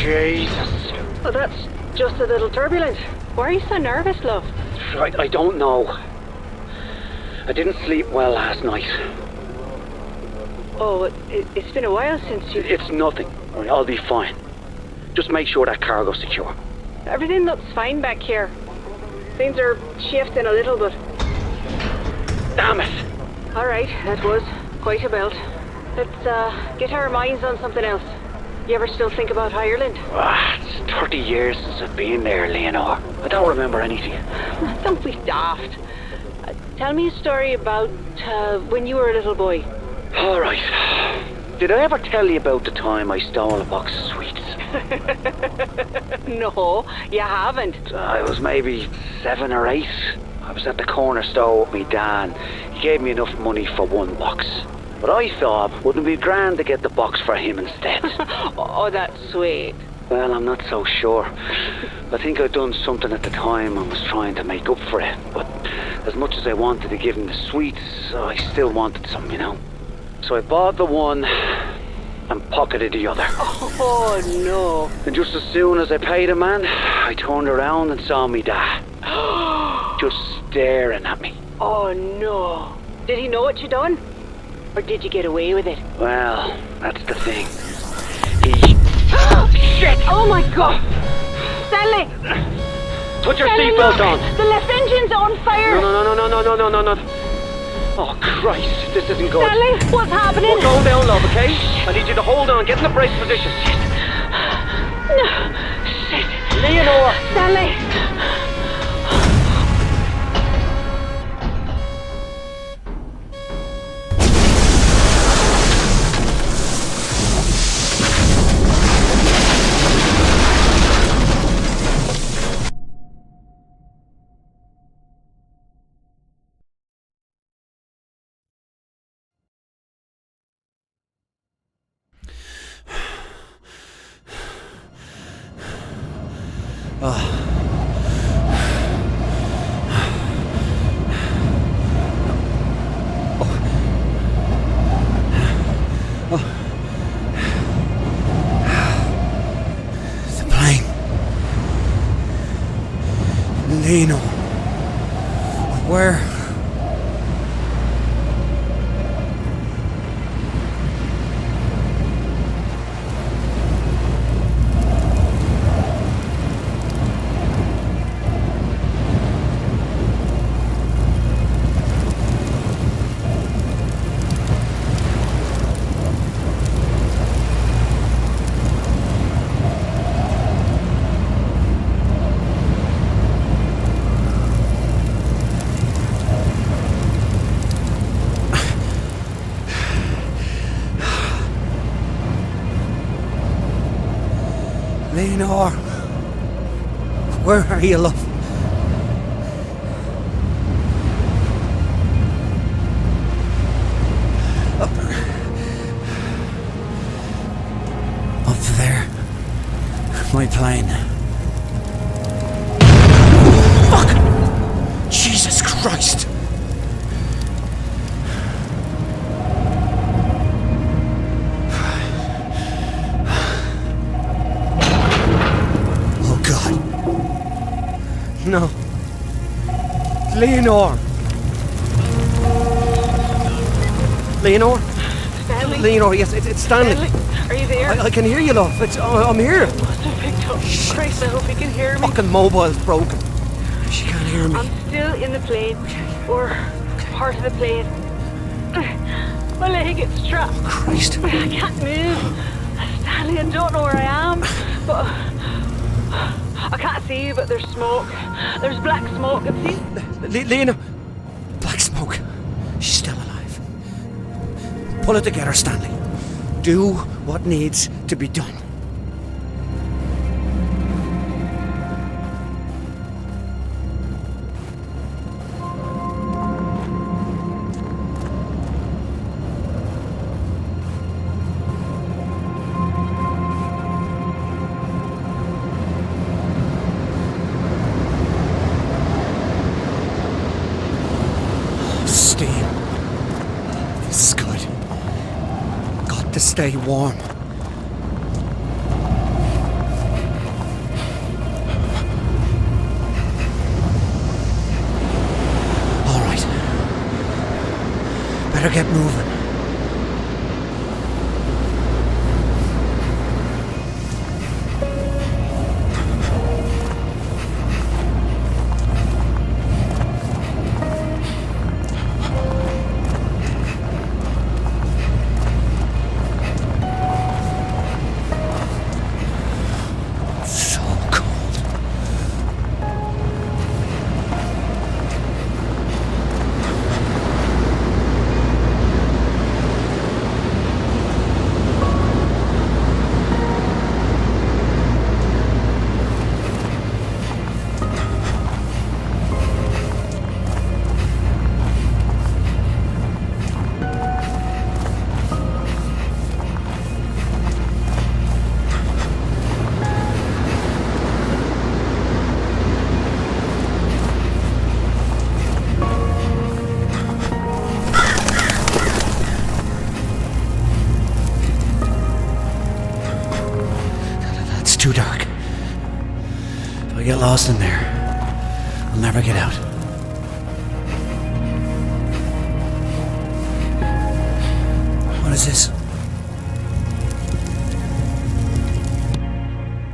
Jesus. Oh, that's just a little turbulent. Why are you so nervous, love? I don't know. I didn't sleep well last night. Oh, it's been a while since you... It's nothing. I'll be fine. Just make sure that cargo's secure. Everything looks fine back here. Things are shifting a little, but... Damn it! Alright, that was quite a belt. Let's get our minds on something else. You ever still think about Ireland? It's 30 years since I've been there, Leonor. I don't remember anything. Don't be daft. Tell me a story about when you were a little boy. All right. Did I ever tell you about the time I stole a box of sweets? No, you haven't. I was maybe 7 or 8. I was at the corner store with me dad. He gave me enough money for 1 box. But I thought, wouldn't it be grand to get the box for him instead? Oh, that's sweet. Well, I'm not so sure. I think I'd done something at the time and was trying to make up for it. But as much as I wanted to give him the sweets, I still wanted some, you know. So I bought the one and pocketed the other. Oh, no. And just as soon as I paid him, man, I turned around and saw me dad. Just staring at me. Oh, no. Did he know what you done? Or did you get away with it? Well, that's the thing. He... Shit! Oh my God! Stanley! Put your Stanley, seatbelt look! on! The left engine's on fire! No. Oh, Christ, this isn't good. Stanley, what's happening? We're going down, love, okay? I need you to hold on, get in the brace position. No! Shit! Leonor! Stanley! The plane. Leno. Where? Leonor, where are you, love? Up there, my plane. Fuck! Jesus Christ! No. Leonor! Leonor? Stanley? Leonor, yes, it's Stanley. Stanley, are you there? I can hear you, love. I'm here. I must have picked up. Christ, I hope you can hear me. Fucking mobile's broken. She can't hear me. I'm still in the plane. Or part of the plane. My leg gets trapped. Christ. I can't move. Stanley, I don't know where I am. But I can't see, but there's smoke. There's black smoke. See? Lena! Black smoke. She's still alive. Pull it together, Stanley. Do what needs to be done. Steam. This is good. Got to stay warm. All right. Better get moving. So cold. It's too dark. If I get lost in there, I'll never get out. What is this?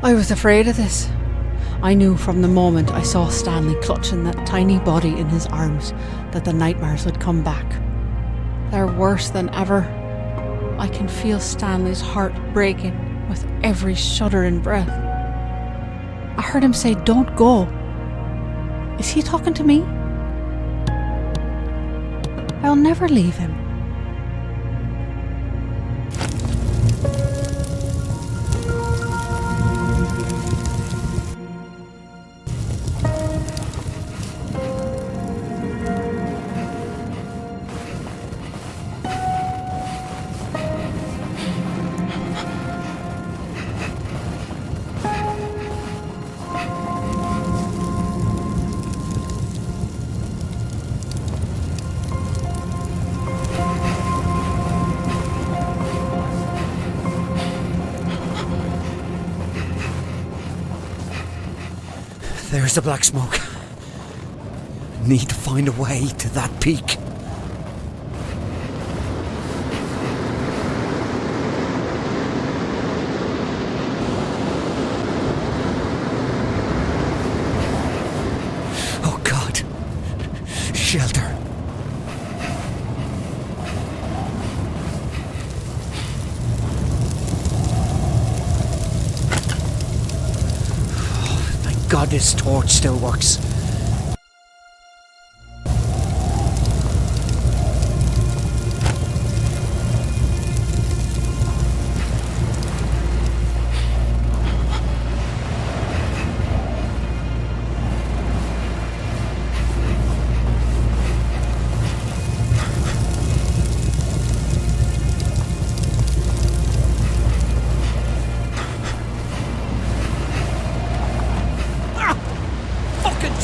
I was afraid of this. I knew from the moment I saw Stanley clutching that tiny body in his arms that the nightmares would come back. They're worse than ever. I can feel Stanley's heart breaking with every shuddering breath. I heard him say, "Don't go." Is he talking to me? I'll never leave him. There's the black smoke. Need to find a way to that peak. Oh God. Shelter. God, this torch still works.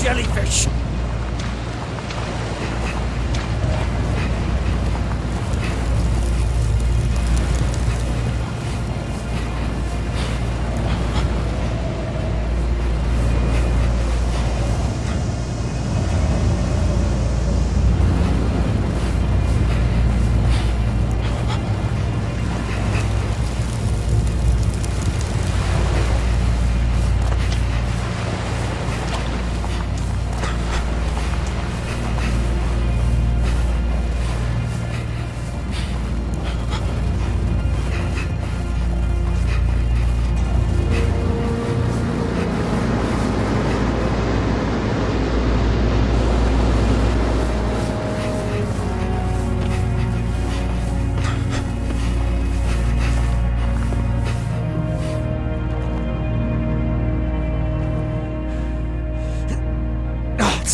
Jellyfish!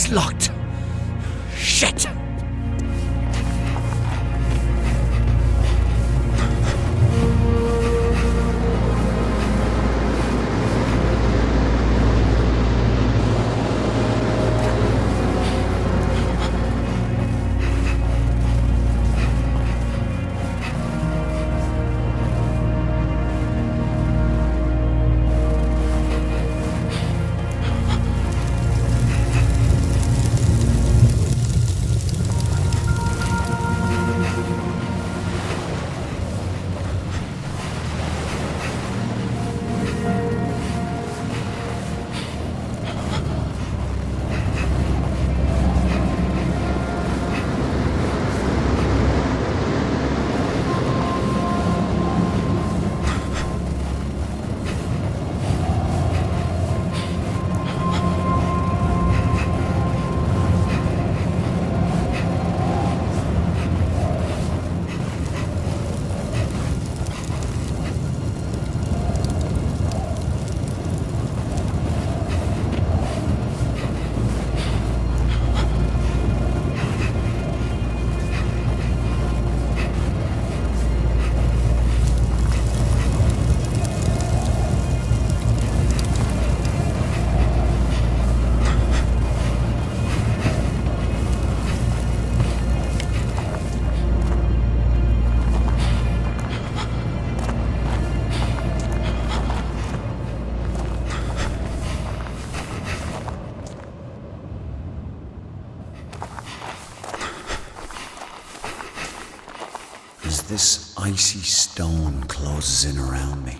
It's locked. Shit! As this icy stone closes in around me,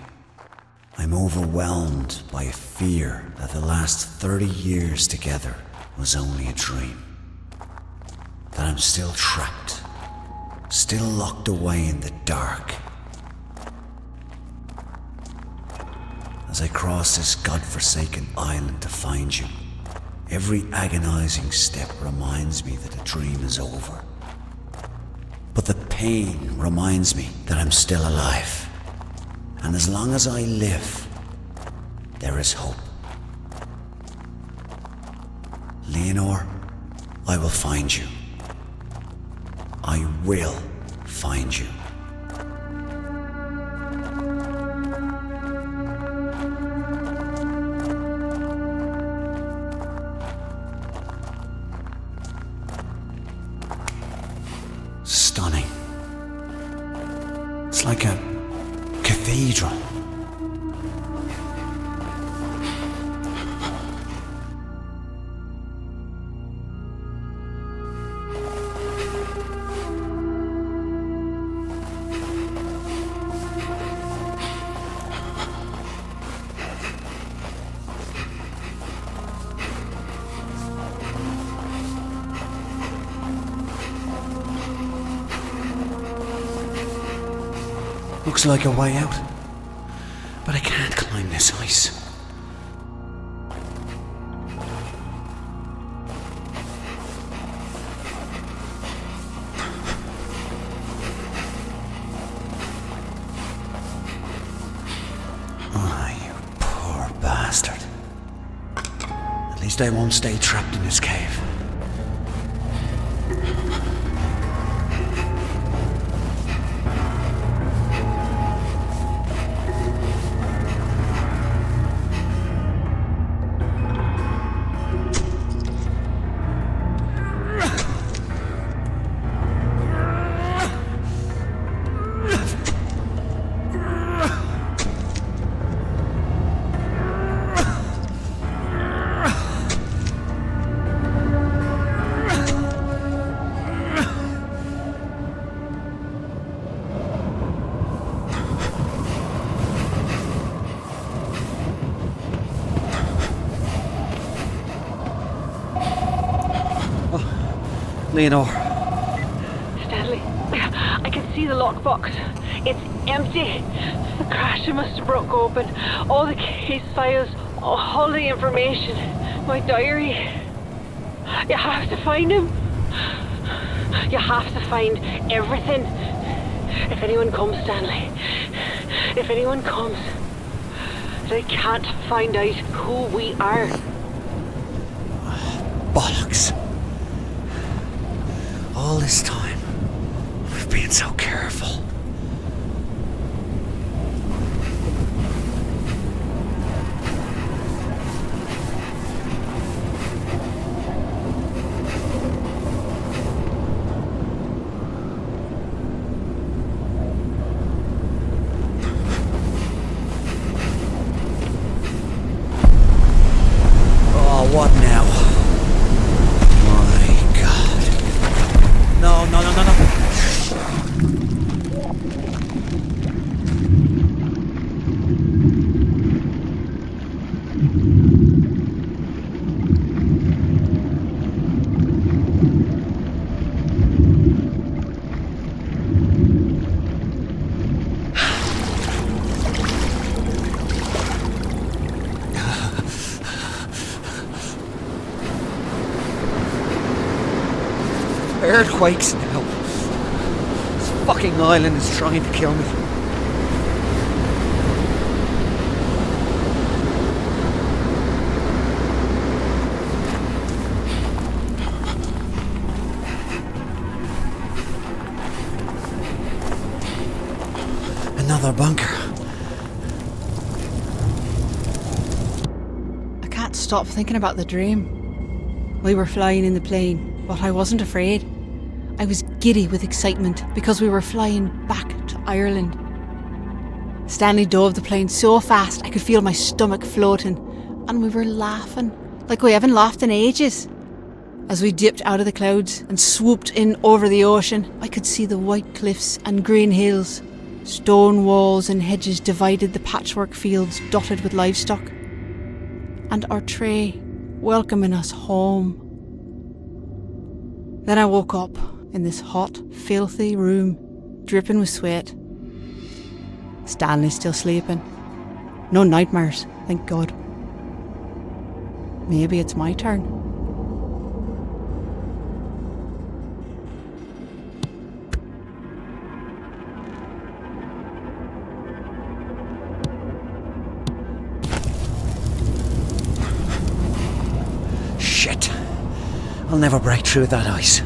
I'm overwhelmed by a fear that the last 30 years together was only a dream. That I'm still trapped, still locked away in the dark. As I cross this godforsaken island to find you, every agonizing step reminds me that the dream is over. But the pain reminds me that I'm still alive. And as long as I live, there is hope. Leonore, I will find you. I will find you. Stunning. It's like a cathedral. Looks like a way out, but I can't climb this ice. Ah, you poor bastard. At least I won't stay trapped in this cave. Leonore. Stanley, I can see the lockbox. It's empty. The crasher must have broke open. All the case files, all the information. My diary. You have to find him. You have to find everything. If anyone comes, Stanley. If anyone comes, they can't find out who we are. Bollocks. All this time, we've been so careful. Oh, what now? My God. No, no, no, no, no. Earthquakes now. This fucking island is trying to kill me. Another bunker. I can't stop thinking about the dream. We were flying in the plane, but I wasn't afraid. I was giddy with excitement because we were flying back to Ireland. Stanley dove the plane so fast I could feel my stomach floating, and we were laughing like we haven't laughed in ages. As we dipped out of the clouds and swooped in over the ocean, I could see the white cliffs and green hills. Stone walls and hedges divided the patchwork fields dotted with livestock. And our tray welcoming us home. Then I woke up in this hot, filthy room, dripping with sweat. Stanley's still sleeping. No nightmares, thank God. Maybe it's my turn. Shit. I'll never break through that ice.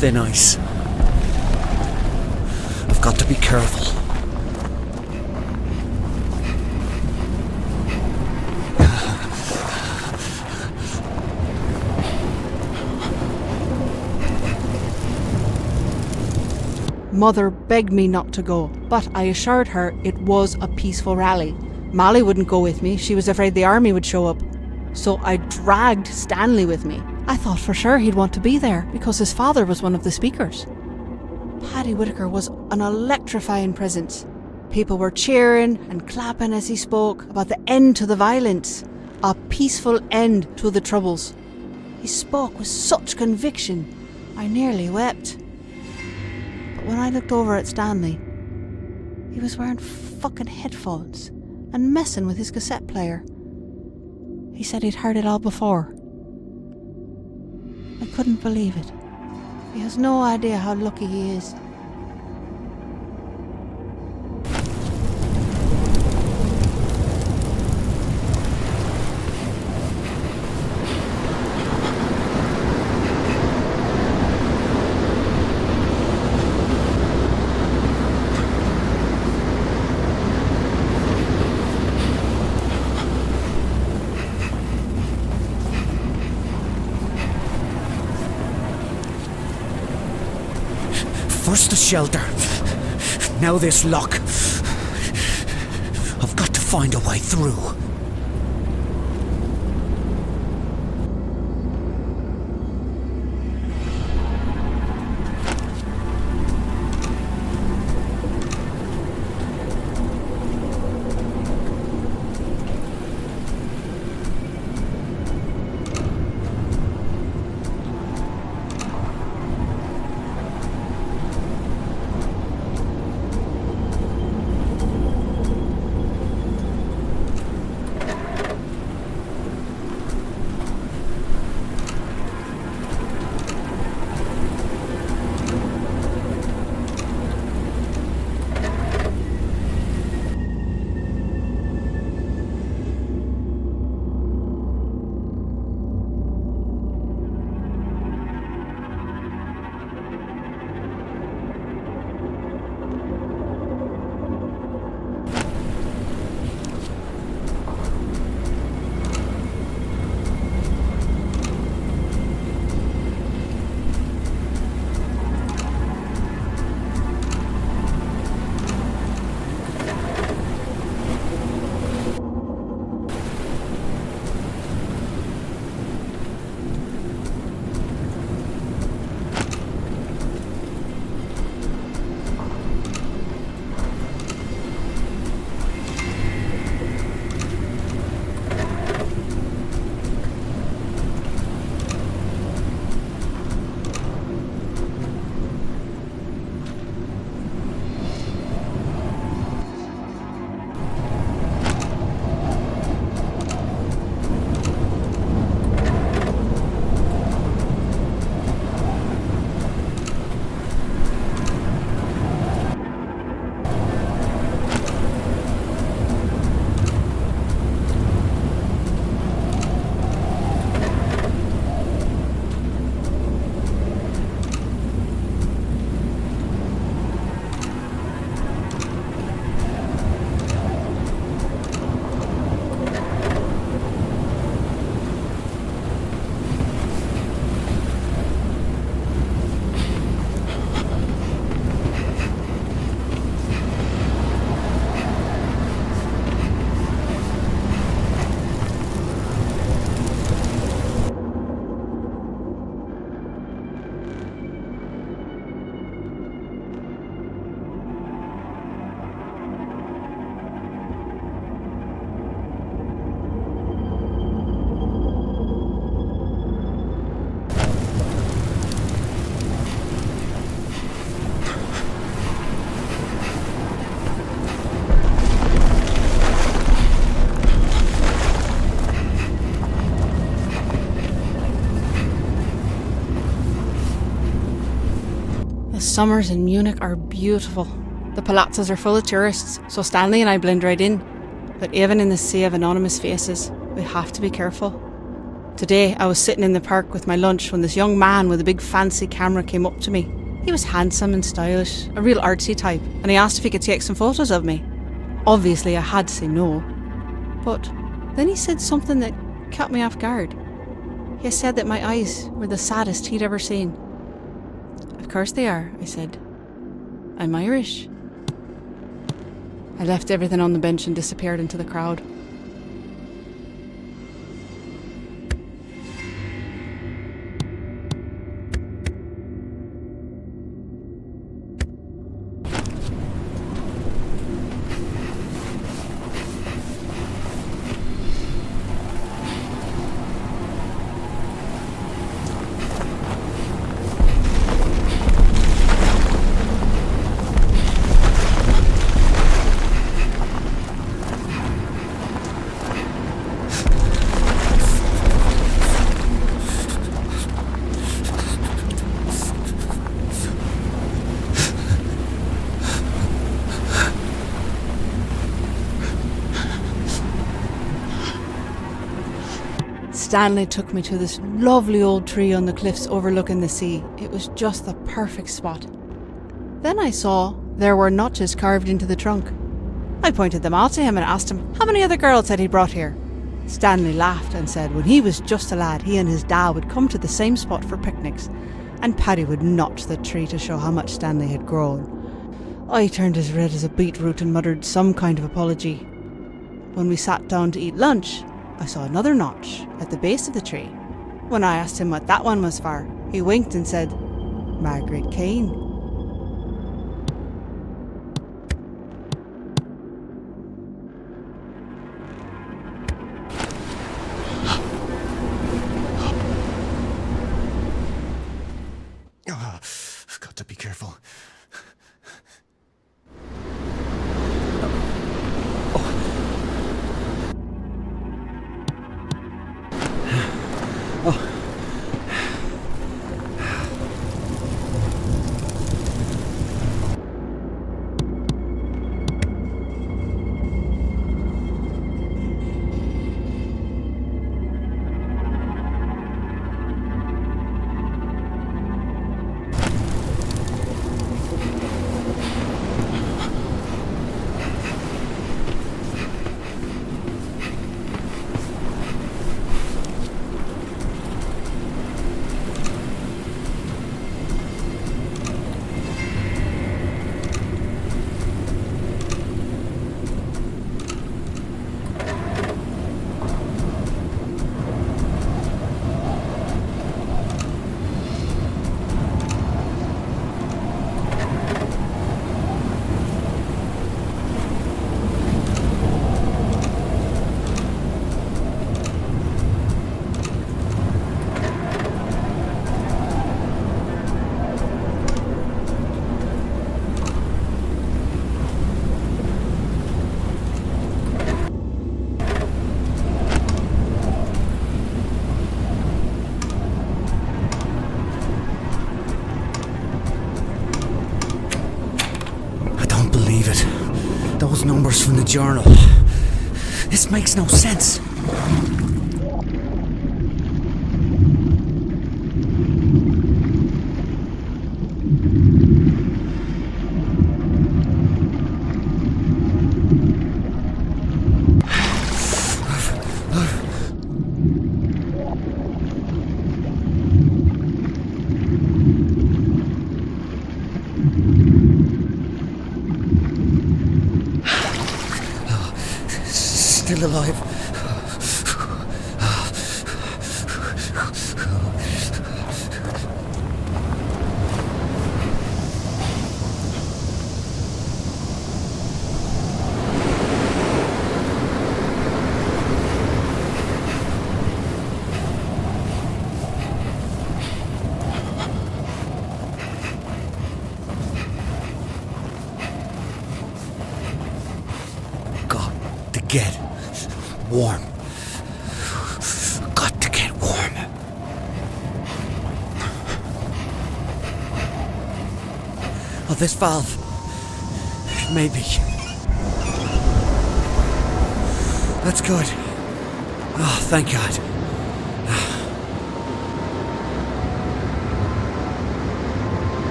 Thin ice. I've got to be careful. Mother begged me not to go, but I assured her it was a peaceful rally. Molly wouldn't go with me, she was afraid the army would show up. So I dragged Stanley with me. I thought for sure he'd want to be there because his father was one of the speakers. Paddy Whitaker was an electrifying presence. People were cheering and clapping as he spoke about the end to the violence, a peaceful end to the troubles. He spoke with such conviction, I nearly wept. But when I looked over at Stanley, he was wearing fucking headphones and messing with his cassette player. He said he'd heard it all before. I couldn't believe it. He has no idea how lucky he is. First the shelter, now this lock. I've got to find a way through. The summers in Munich are beautiful. The palazzas are full of tourists, so Stanley and I blend right in. But even in the sea of anonymous faces, we have to be careful. Today, I was sitting in the park with my lunch when this young man with a big fancy camera came up to me. He was handsome and stylish, a real artsy type, and he asked if he could take some photos of me. Obviously, I had to say no. But then he said something that caught me off guard. He said that my eyes were the saddest he'd ever seen. Of course they are, I said. I'm Irish. I left everything on the bench and disappeared into the crowd. Stanley took me to this lovely old tree on the cliffs overlooking the sea. It was just the perfect spot. Then I saw there were notches carved into the trunk. I pointed them out to him and asked him how many other girls had he brought here. Stanley laughed and said when he was just a lad, he and his dad would come to the same spot for picnics. and Paddy would notch the tree to show how much Stanley had grown. I turned as red as a beetroot and muttered some kind of apology. When we sat down to eat lunch, I saw another notch at the base of the tree. When I asked him what that one was for, he winked and said, "Margaret Kane." I've got to be careful. Those numbers from the journal. This makes no sense. Still alive. Got to get warm. Got to get warm. Oh, this valve. Maybe. That's good. Oh, thank God.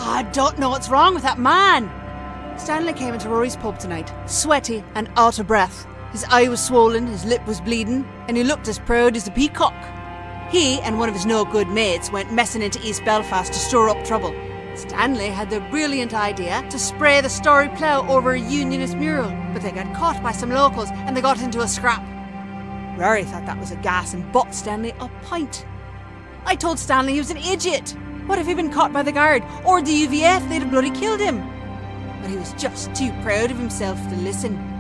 I don't know what's wrong with that man. Stanley came into Rory's pub tonight, sweaty and out of breath. His eye was swollen, his lip was bleeding, and he looked as proud as a peacock. He and one of his no-good mates went messing into East Belfast to stir up trouble. Stanley had the brilliant idea to spray the Story Plough over a Unionist mural, but they got caught by some locals and they got into a scrap. Rory thought that was a gas and bought Stanley a pint. I told Stanley he was an idiot. What if he'd been caught by the guard or the UVF? They'd have bloody killed him. But he was just too proud of himself to listen.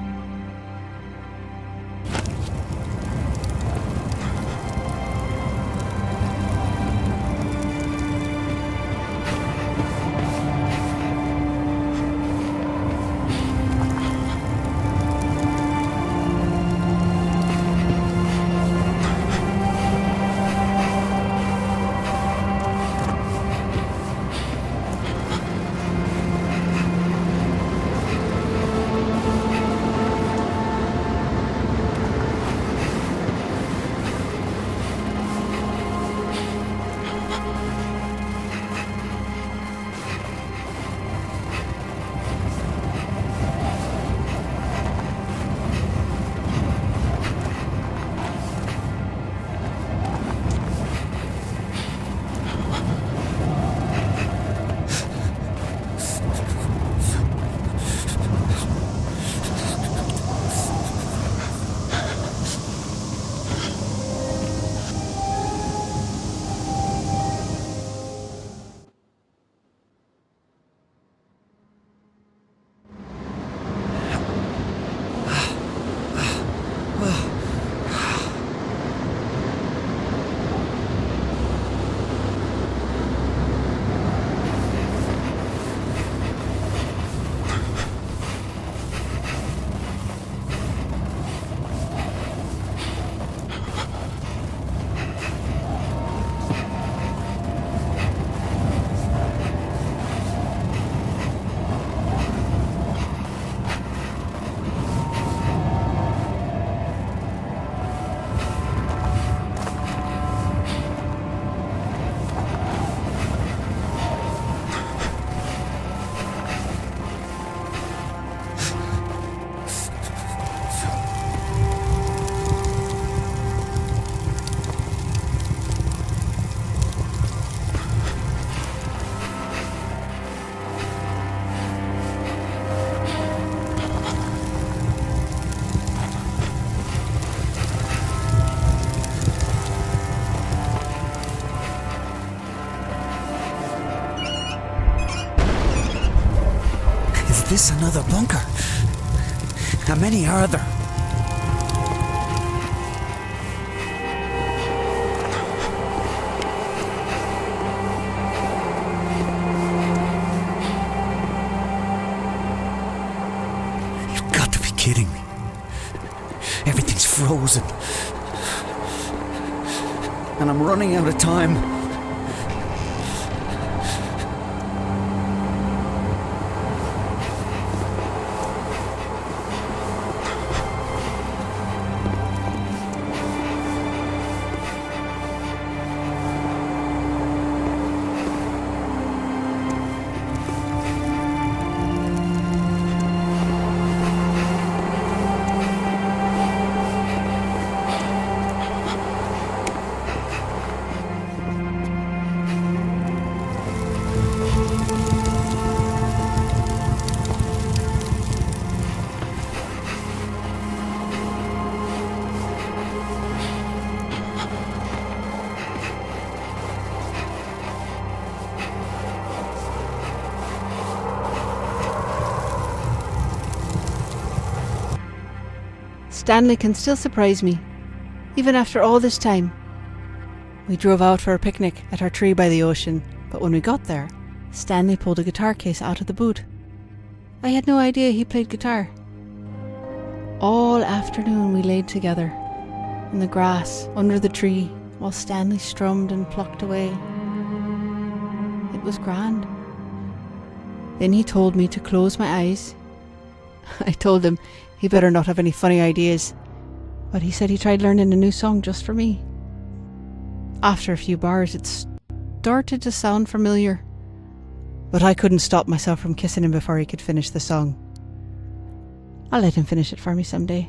this another bunker? How many are there? You've got to be kidding me. Everything's frozen. And I'm running out of time. Stanley can still surprise me, even after all this time. We drove out for a picnic at our tree by the ocean, but when we got there, Stanley pulled a guitar case out of the boot. I had no idea he played guitar. All afternoon we laid together, in the grass, under the tree, while Stanley strummed and plucked away. It was grand. Then he told me to close my eyes. I told him he better not have any funny ideas, but he said he tried learning a new song just for me. After a few bars, it started to sound familiar, but I couldn't stop myself from kissing him before he could finish the song. I'll let him finish it for me someday.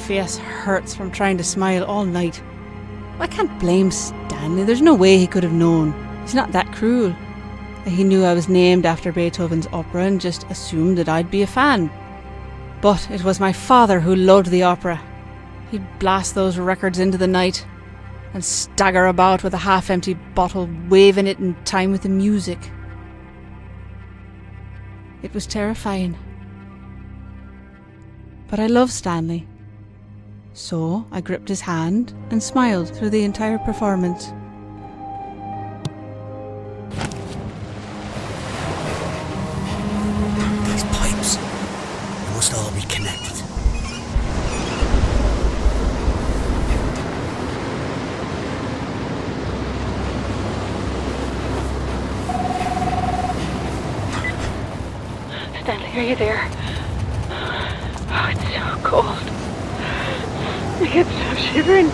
Face hurts from trying to smile all night. I can't blame Stanley. There's no way he could have known. He's not that cruel. He knew I was named after Beethoven's opera and just assumed that I'd be a fan. But it was my father who loved the opera. He'd blast those records into the night and stagger about with a half-empty bottle, waving it in time with the music. It was terrifying. But I loved Stanley. So I gripped his hand and smiled through the entire performance. These pipes, they must all be connected. Stanley, are you there? Oh, it's so cold. I get so shivering.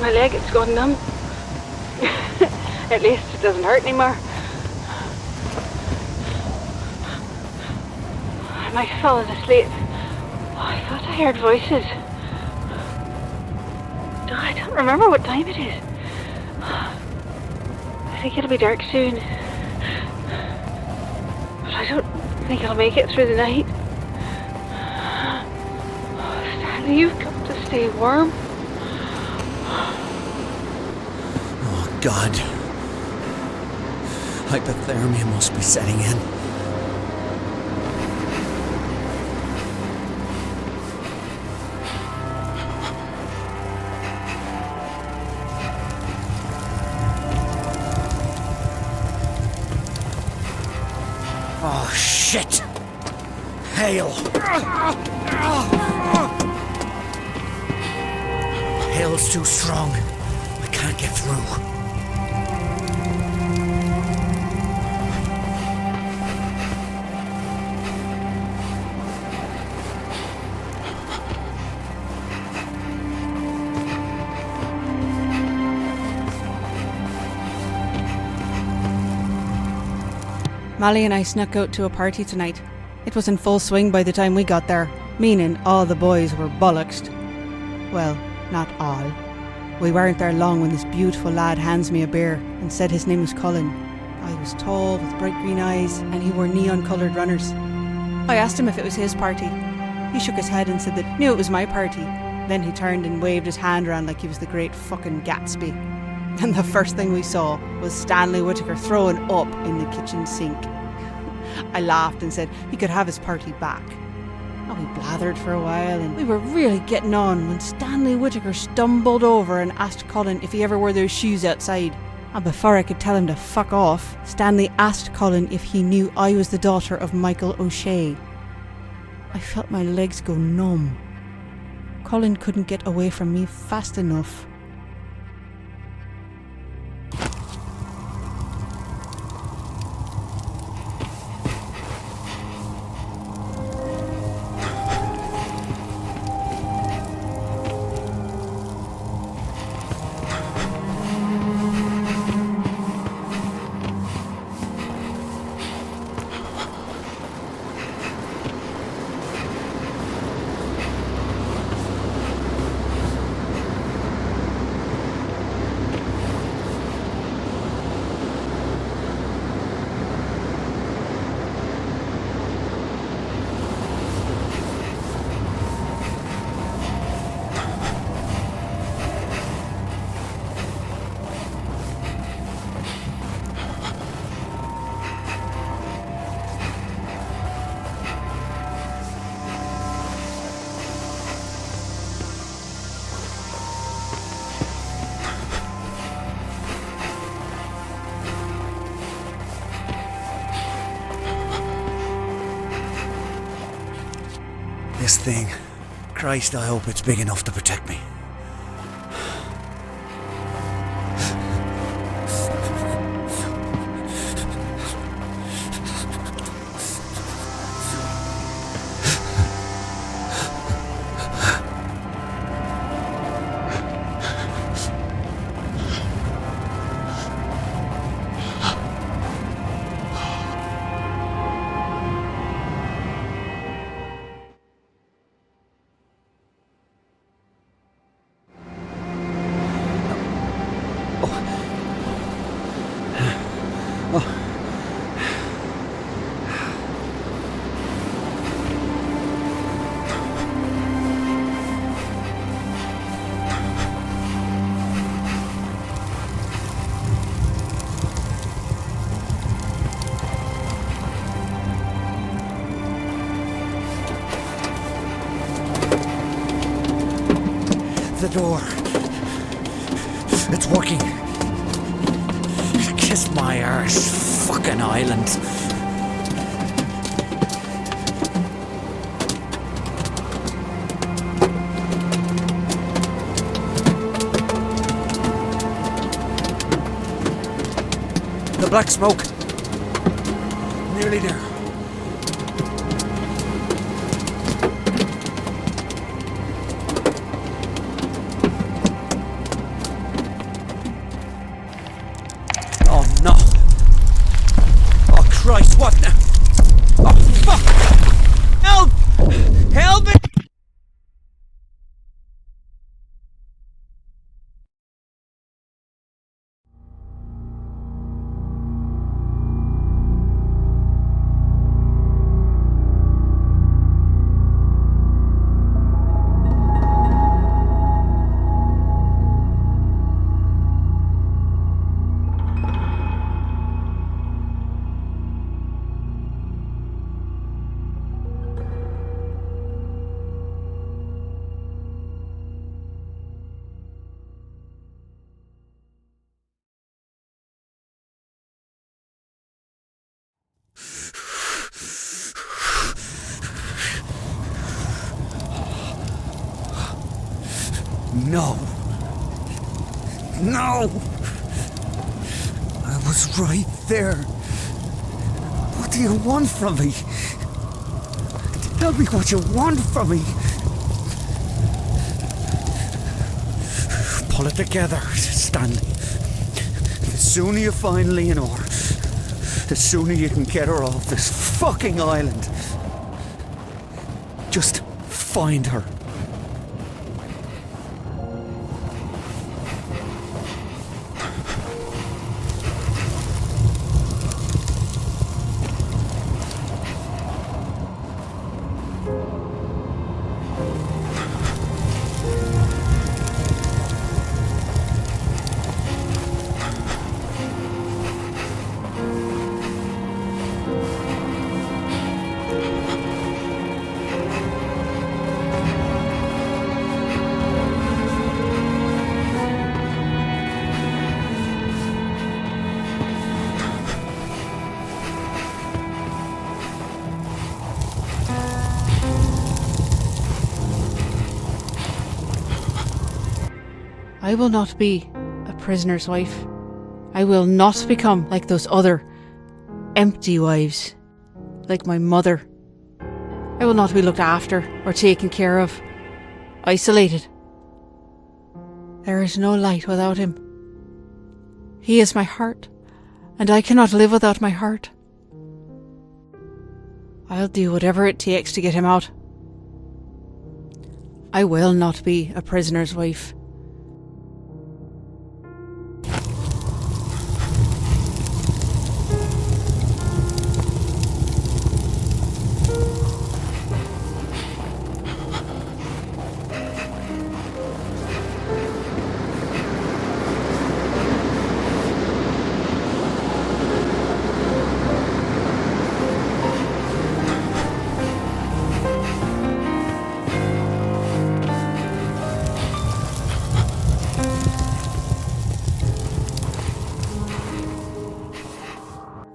My leg, it's gone numb. At least it doesn't hurt anymore. I might have fallen asleep. Oh, I thought I heard voices. Oh, I don't remember what time it is. I think it'll be dark soon. But I don't think I'll make it through the night. Oh, Stanley, you've got to stay warm. Oh, God. Hypothermia must be setting in. Oh, shit! Hail! Hail's too strong. I can't get through. Molly and I snuck out to a party tonight. It was in full swing by the time we got there, meaning all the boys were bollocksed. Well, not all. We weren't there long when this beautiful lad hands me a beer and said his name was Colin. I was tall with bright green eyes and he wore neon-coloured runners. I asked him if it was his party. He shook his head and said that he knew it was my party. Then he turned and waved his hand around like he was the great fucking Gatsby. And the first thing we saw was Stanley Whittaker throwing up in the kitchen sink. I laughed and said he could have his party back. Oh, we blathered for a while and we were really getting on when Stanley Whittaker stumbled over and asked Colin if he ever wore those shoes outside. And before I could tell him to fuck off, Stanley asked Colin if he knew I was the daughter of Michael O'Shea. I felt my legs go numb. Colin couldn't get away from me fast enough. This thing. Christ, I hope it's big enough to protect me. The door. It's working. Kiss my arse, fucking island. The black smoke. Nearly there. Christ, what now? Oh, fuck! Help! Help me! No. No! I was right there. What do you want from me? Tell me what you want from me. Pull it together, Stanley. The sooner you find Leonore, the sooner you can get her off this fucking island. Just find her. I will not be a prisoner's wife. I will not become like those other empty wives, like my mother. I will not be looked after or taken care of, isolated. There is no light without him. He is my heart, and I cannot live without my heart. I'll do whatever it takes to get him out. I will not be a prisoner's wife.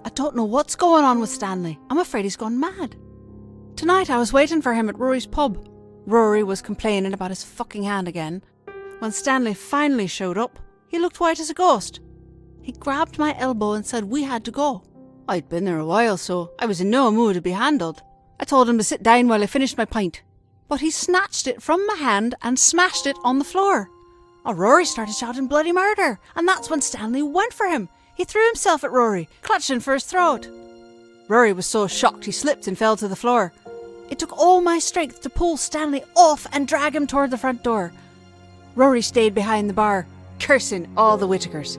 I don't know what's going on with Stanley. I'm afraid he's gone mad. Tonight I was waiting for him at Rory's pub. Rory was complaining about his fucking hand again. When Stanley finally showed up, he looked white as a ghost. He grabbed my elbow and said we had to go. I'd been there a while, so I was in no mood to be handled. I told him to sit down while I finished my pint. But he snatched it from my hand and smashed it on the floor. Oh, Rory started shouting bloody murder, and that's when Stanley went for him. He threw himself at Rory, clutching for his throat. Rory was so shocked he slipped and fell to the floor. It took all my strength to pull Stanley off and drag him toward the front door. Rory stayed behind the bar, cursing all the Whittakers.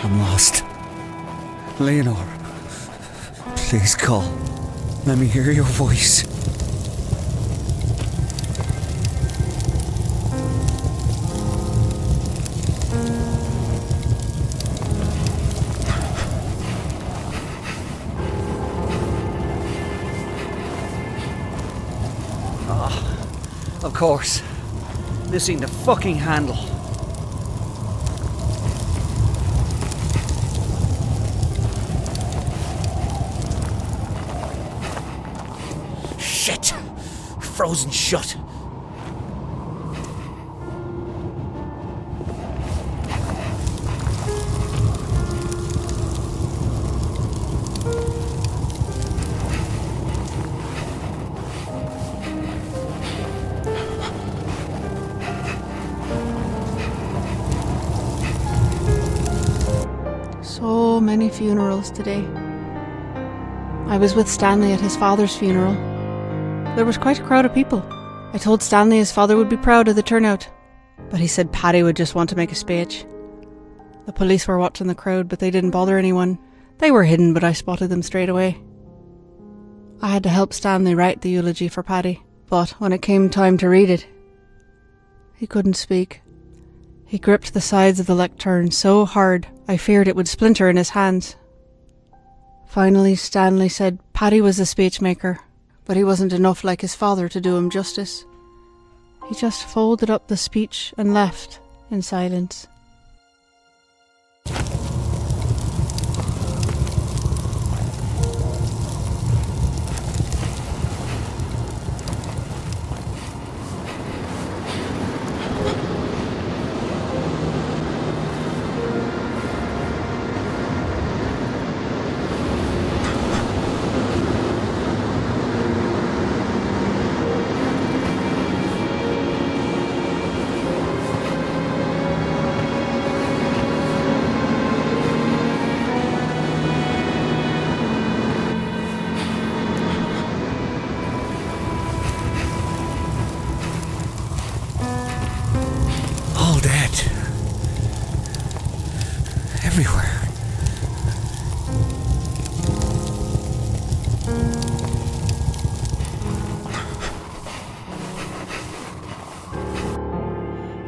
I'm lost. Leonore, please call. Let me hear your voice. Of course. Missing the fucking handle. Shit! Frozen shut. so many funerals today. I was with Stanley at his father's funeral. There was quite a crowd of people. I told Stanley his father would be proud of the turnout, but he said Paddy would just want to make a speech. The police were watching the crowd, but they didn't bother anyone. They were hidden, but I spotted them straight away. I had to help Stanley write the eulogy for Paddy, but when it came time to read it, he couldn't speak. He gripped the sides of the lectern so hard I feared it would splinter in his hands. Finally, Stanley said Paddy was the speechmaker, but he wasn't enough like his father to do him justice. He just folded up the speech and left in silence. All dead. Everywhere.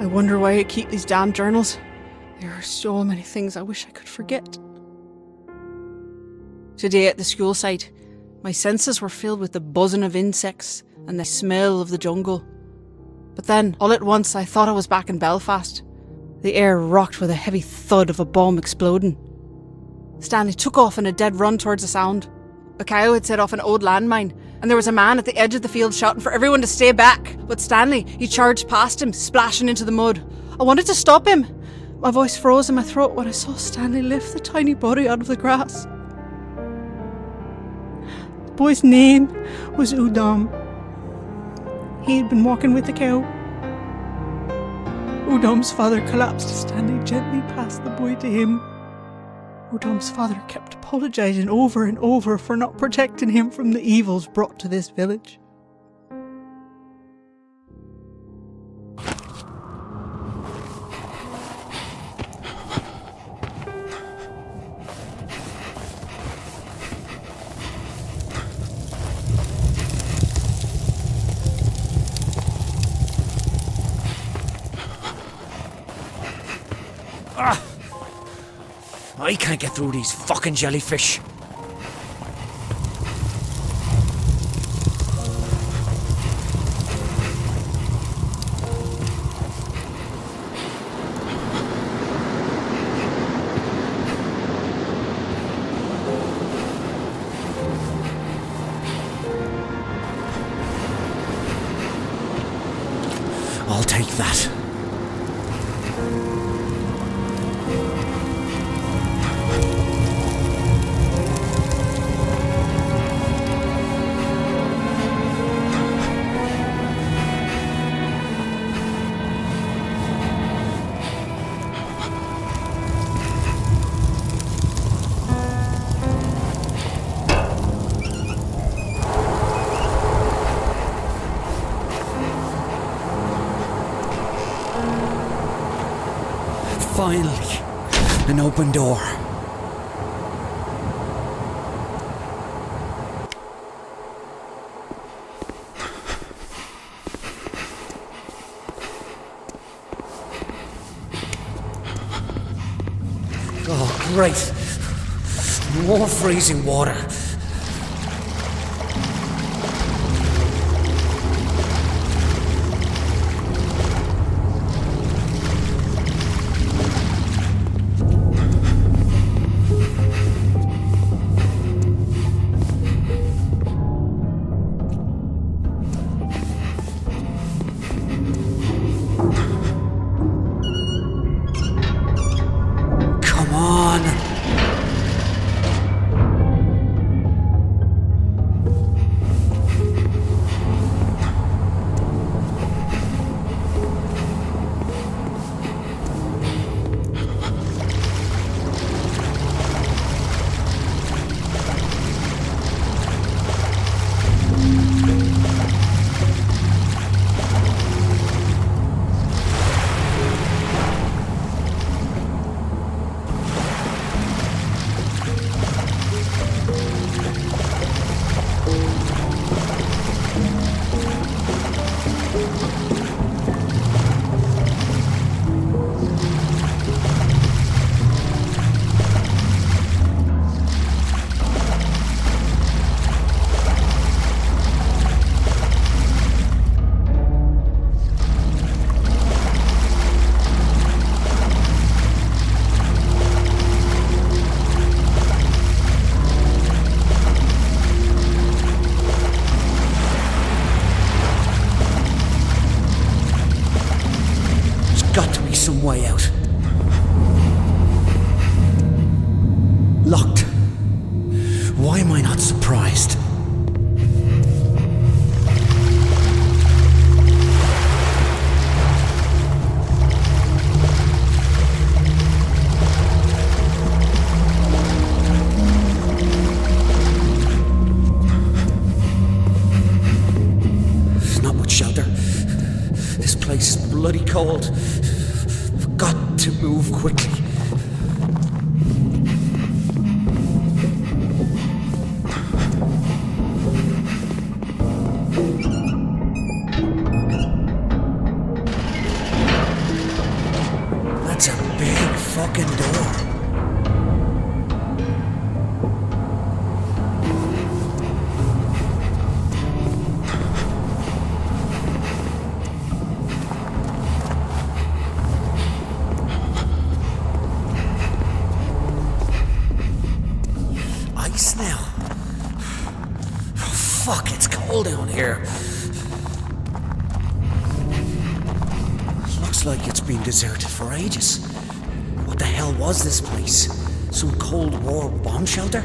I wonder why I keep these damn journals. There are so many things I wish I could forget. Today at the school site, my senses were filled with the buzzing of insects and the smell of the jungle. But then, all at once, I thought I was back in Belfast. The air rocked with a heavy thud of a bomb exploding. Stanley took off in a dead run towards the sound. A cow had set off an old landmine, and there was a man at the edge of the field shouting for everyone to stay back. But Stanley, he charged past him, splashing into the mud. I wanted to stop him. My voice froze in my throat when I saw Stanley lift the tiny body out of the grass. The boy's name was Udom. He had been walking with the cow. Udom's father collapsed as Stanley gently passed the boy to him. Udom's father kept apologising over and over for not protecting him from the evils brought to this village. I can't get through these fucking jellyfish. I'll take that. Finally, an open door. Oh, great. More freezing water. some way out. Locked. Why am I not surprised? Not much shelter. This place is bloody cold. I've got to move quickly. That's a big fucking door. Ice now. Oh, fuck, it's cold down here. Looks like it's been deserted for ages. What the hell was this place? Some Cold War bomb shelter?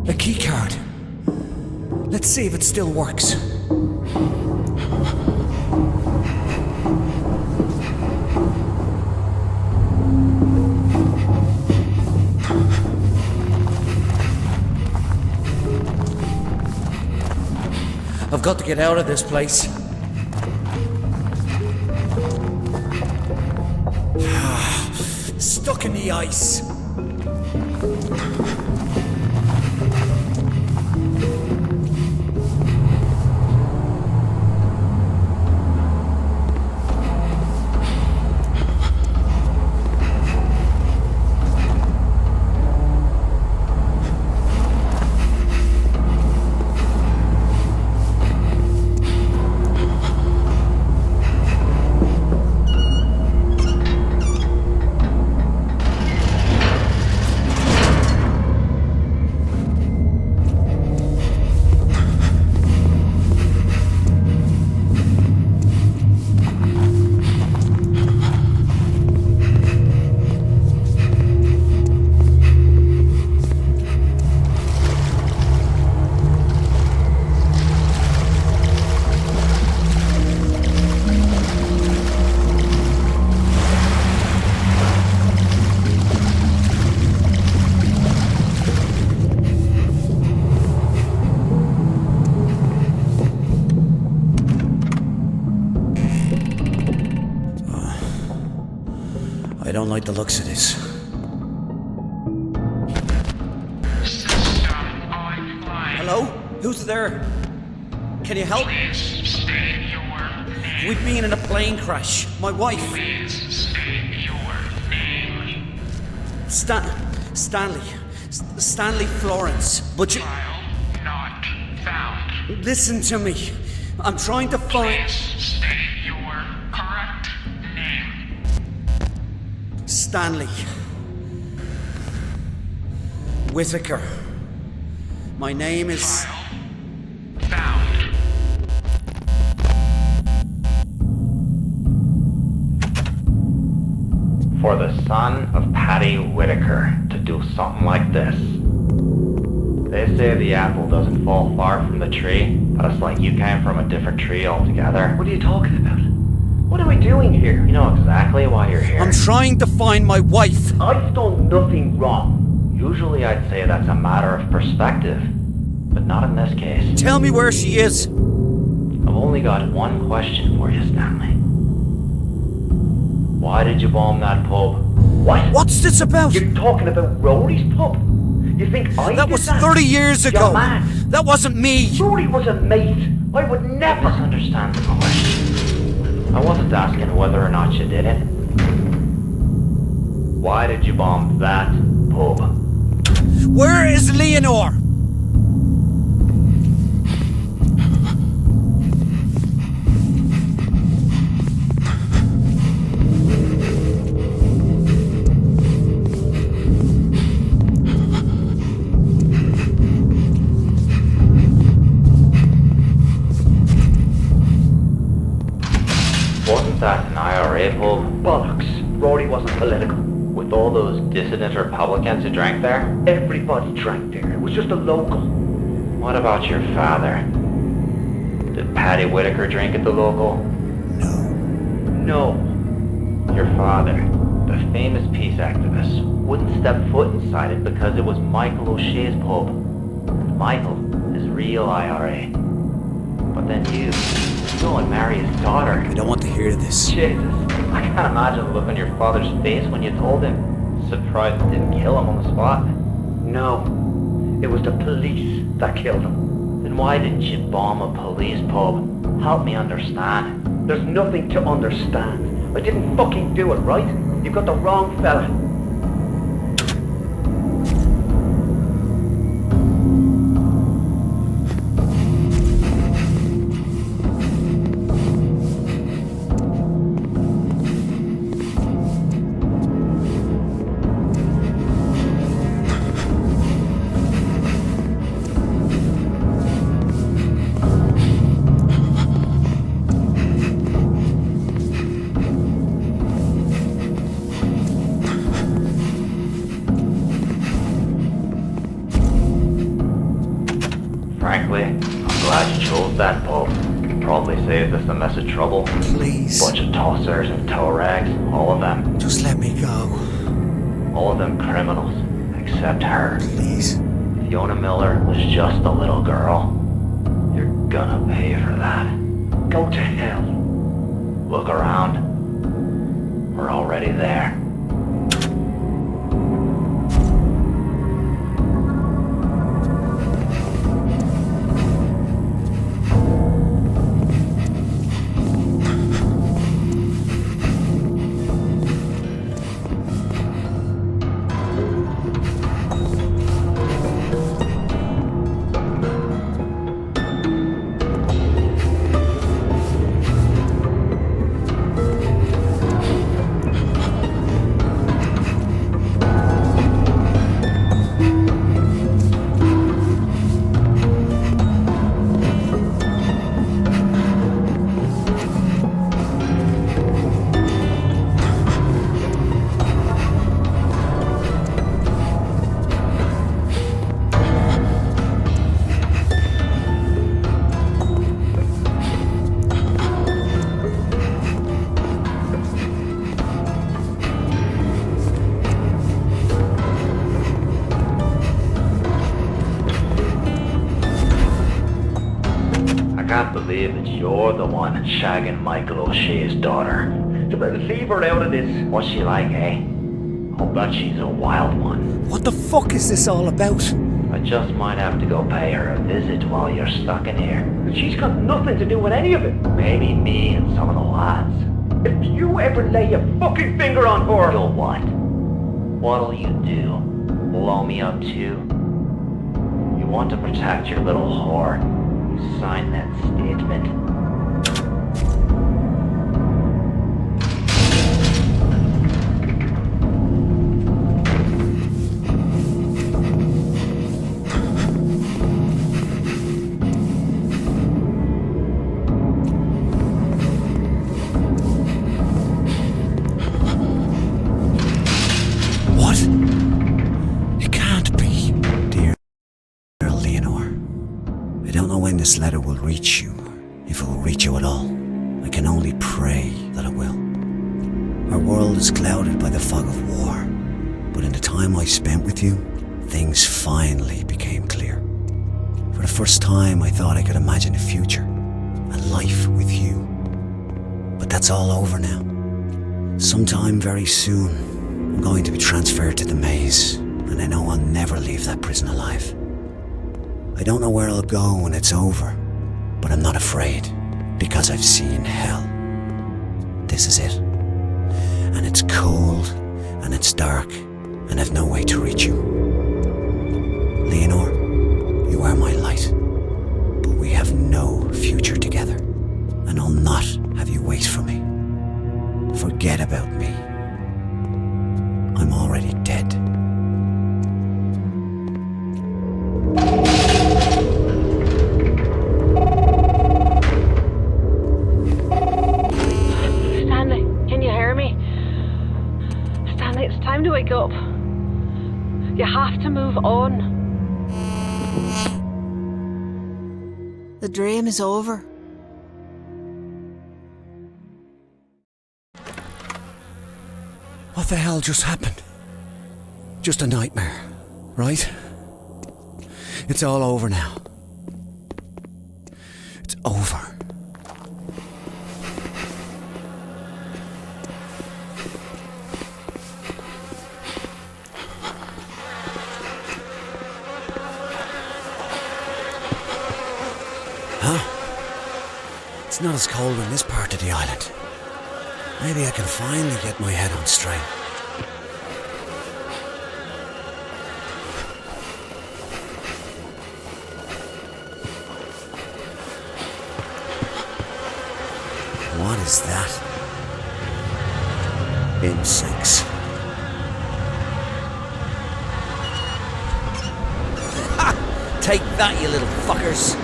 A key card. Let's see if it still works. I've got to get out of this place. Stuck in the ice. I don't like the looks of this. Hello? Who's there? Can you help? Please state your name. We've been in a plane crash. My wife. Please state your name. Stanley. Stanley Florence. But you... File not found. Listen to me. I'm trying to find... Please state your correct name. Stanley. Whitaker. My name is... File found. For the son of Paddy Whitaker to do something like this. They say the apple doesn't fall far from the tree, but it's like you came from a different tree altogether. What are you talking about? What are we doing here? You know exactly why you're here. I'm trying to find my wife. I've done nothing wrong. Usually I'd say that's a matter of perspective, but not in this case. Tell me where she is. I've only got one question for you, Stanley. Why did you bomb that pub? What? What's this about? You're talking about Rory's pub? You think I That did was that? 30 years ago. You're mad. That wasn't me. Rory was a mate. I would never understand the question. I wasn't asking whether or not you did it. Why did you bomb that pub? Where is Leonor? Wasn't that an IRA pub? Bollocks. Rory wasn't political. With all those dissident Republicans who drank there? Everybody drank there. It was just a local. What about your father? Did Paddy Whitaker drink at the local? No. No. Your father, the famous peace activist, wouldn't step foot inside it because it was Michael O'Shea's pub. And Michael is real IRA. But then you go and marry his daughter. I don't want to hear this. Jesus, I can't imagine the look on your father's face when you told him. Surprised it didn't kill him on the spot. No. It was the police that killed him. Then why didn't you bomb a police pub? Help me understand. There's nothing to understand. I didn't fucking do it, right? You've got the wrong fella. Frankly, I'm glad you chose that pub. Probably saved us a mess of trouble. Please. Bunch of tossers and tow rags, all of them. Just let me go. All of them criminals, except her. Please. Fiona Miller was just a little girl. You're gonna pay for that. Go to hell. Look around. We're already there. I can't believe that you're the one shagging Michael O'Shea's daughter. Leave her out of this. What's she like, eh? I'll bet she's a wild one. What the fuck is this all about? I just might have to go pay her a visit while you're stuck in here. She's got nothing to do with any of it. Maybe me and some of the lads. If you ever lay a fucking finger on her... You'll what? What'll you do? Blow me up too? You want to protect your little whore? You sign that statement. This letter will reach you, if it will reach you at all. I can only pray that it will. Our world is clouded by the fog of war, but in the time I spent with you, things finally became clear. For the first time, I thought I could imagine a future, a life with you. But that's all over now. Sometime very soon, I'm going to be transferred to the maze, and I know I'll never leave that prison alive. I don't know where I'll go when it's over, but I'm not afraid, because I've seen hell. This is it. And it's cold, and it's dark and I've no way to reach you. Leonor, you are my light, but we have no future together, and I'll not have you wait for me. Forget about me. I'm already dead. Stanley, can you hear me? Stanley, it's time to wake up. You have to move on. The dream is over. What the hell just happened? Just a nightmare, right? It's all over now. It's over. Huh? It's not as cold in this part of the island. Maybe I can finally get my head on straight. What is that? Insects. Ha! Take that, you little fuckers!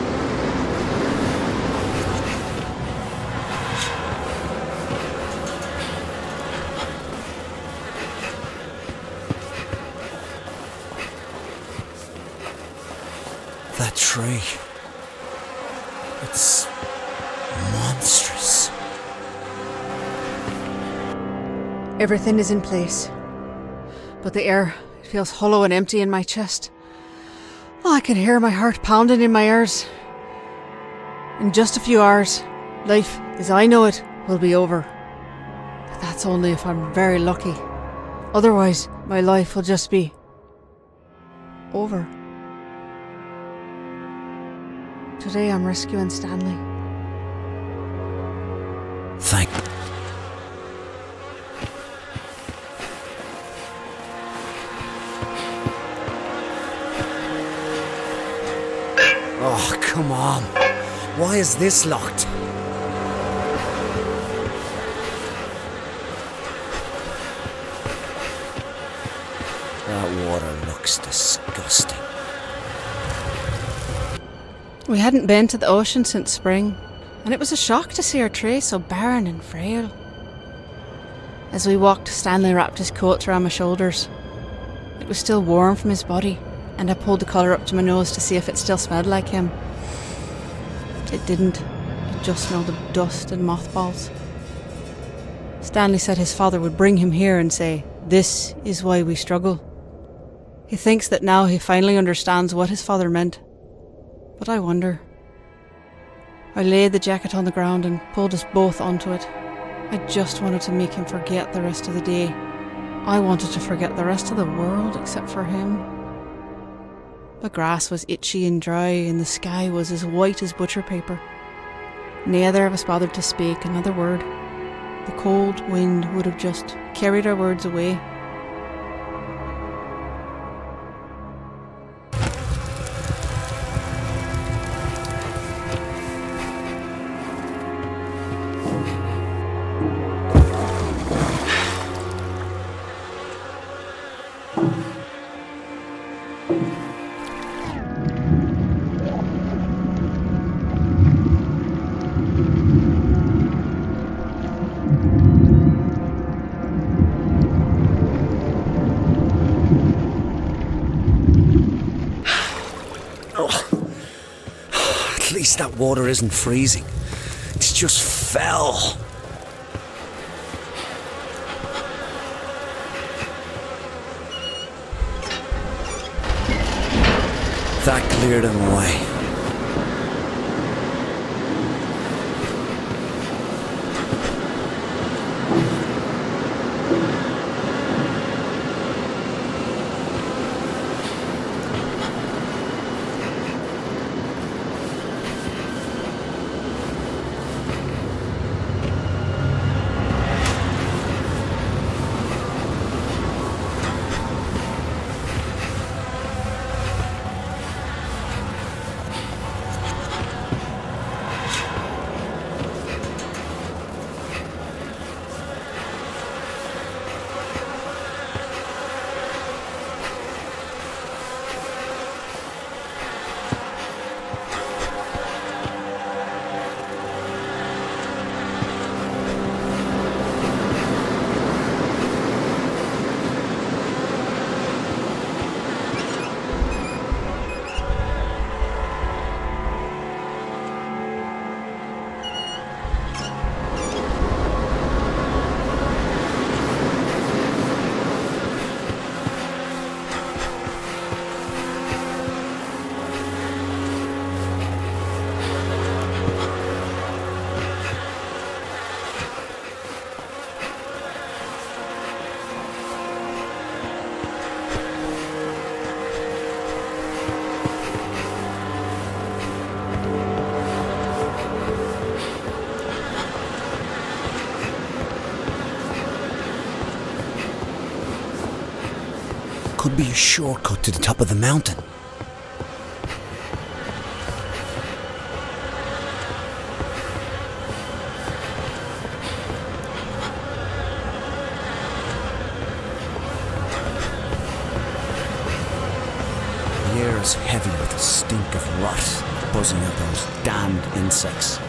That tree. It's monstrous. Everything is in place, but the air feels hollow and empty in my chest. Oh, I can hear my heart pounding in my ears. In just a few hours, life as I know it will be over. But that's only if I'm very lucky. Otherwise, my life will just be over. Today I'm rescuing Stanley. Thank. Oh, come on. Why is this locked? That water looks disgusting. We hadn't been to the ocean since spring, and it was a shock to see our tray so barren and frail. As we walked, Stanley wrapped his coat around my shoulders. It was still warm from his body, and I pulled the collar up to my nose to see if it still smelled like him. It didn't. It just smelled of dust and mothballs. Stanley said his father would bring him here and say, "This is why we struggle." He thinks that now he finally understands what his father meant. But I wonder. I laid the jacket on the ground and pulled us both onto it. I just wanted to make him forget the rest of the day. I wanted to forget the rest of the world except for him. The grass was itchy and dry and the sky was as white as butcher paper. Neither of us bothered to speak another word. The cold wind would have just carried our words away. At least that water isn't freezing. It's just fell. That cleared him away. Could be a shortcut to the top of the mountain. The air is heavy with the stink of rot and buzzing of those damned insects.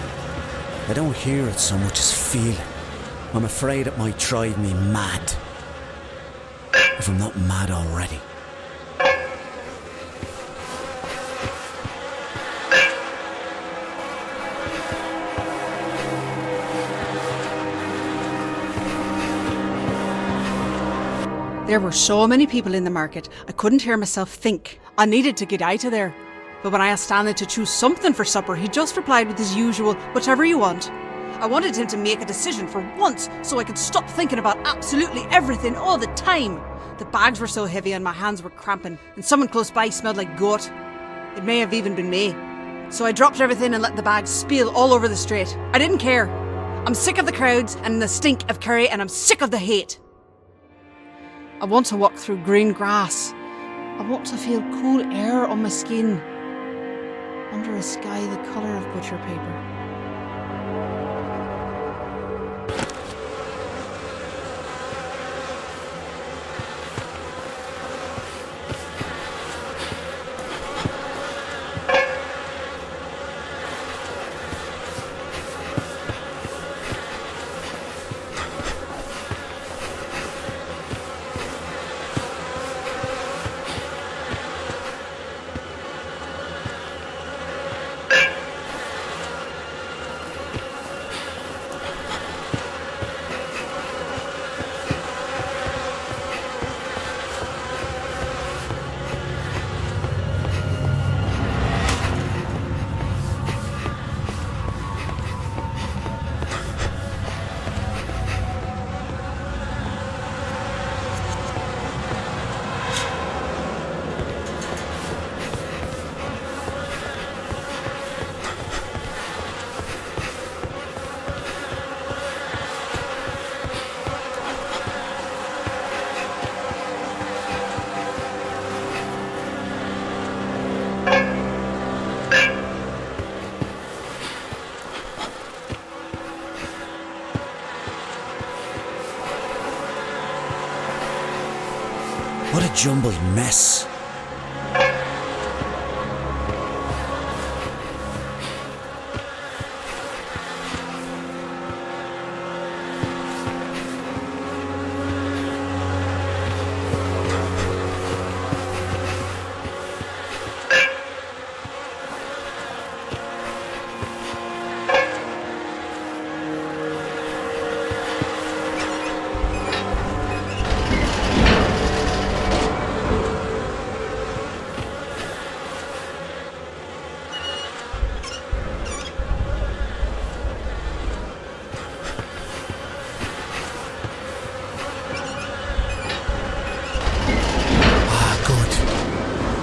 I don't hear it so much as feel it. I'm afraid it might drive me mad. If I'm not mad already. There were so many people in the market, I couldn't hear myself think. I needed to get out of there. But when I asked Stanley to choose something for supper, he just replied with his usual, whatever you want. I wanted him to make a decision for once, so I could stop thinking about absolutely everything all the time. The bags were so heavy and my hands were cramping, and someone close by smelled like goat. It may have even been me. So I dropped everything and let the bags spill all over the street. I didn't care. I'm sick of the crowds and the stink of curry, and I'm sick of the hate. I want to walk through green grass. I want to feel cool air on my skin. Under a sky the colour of butcher paper. What a jumbled mess.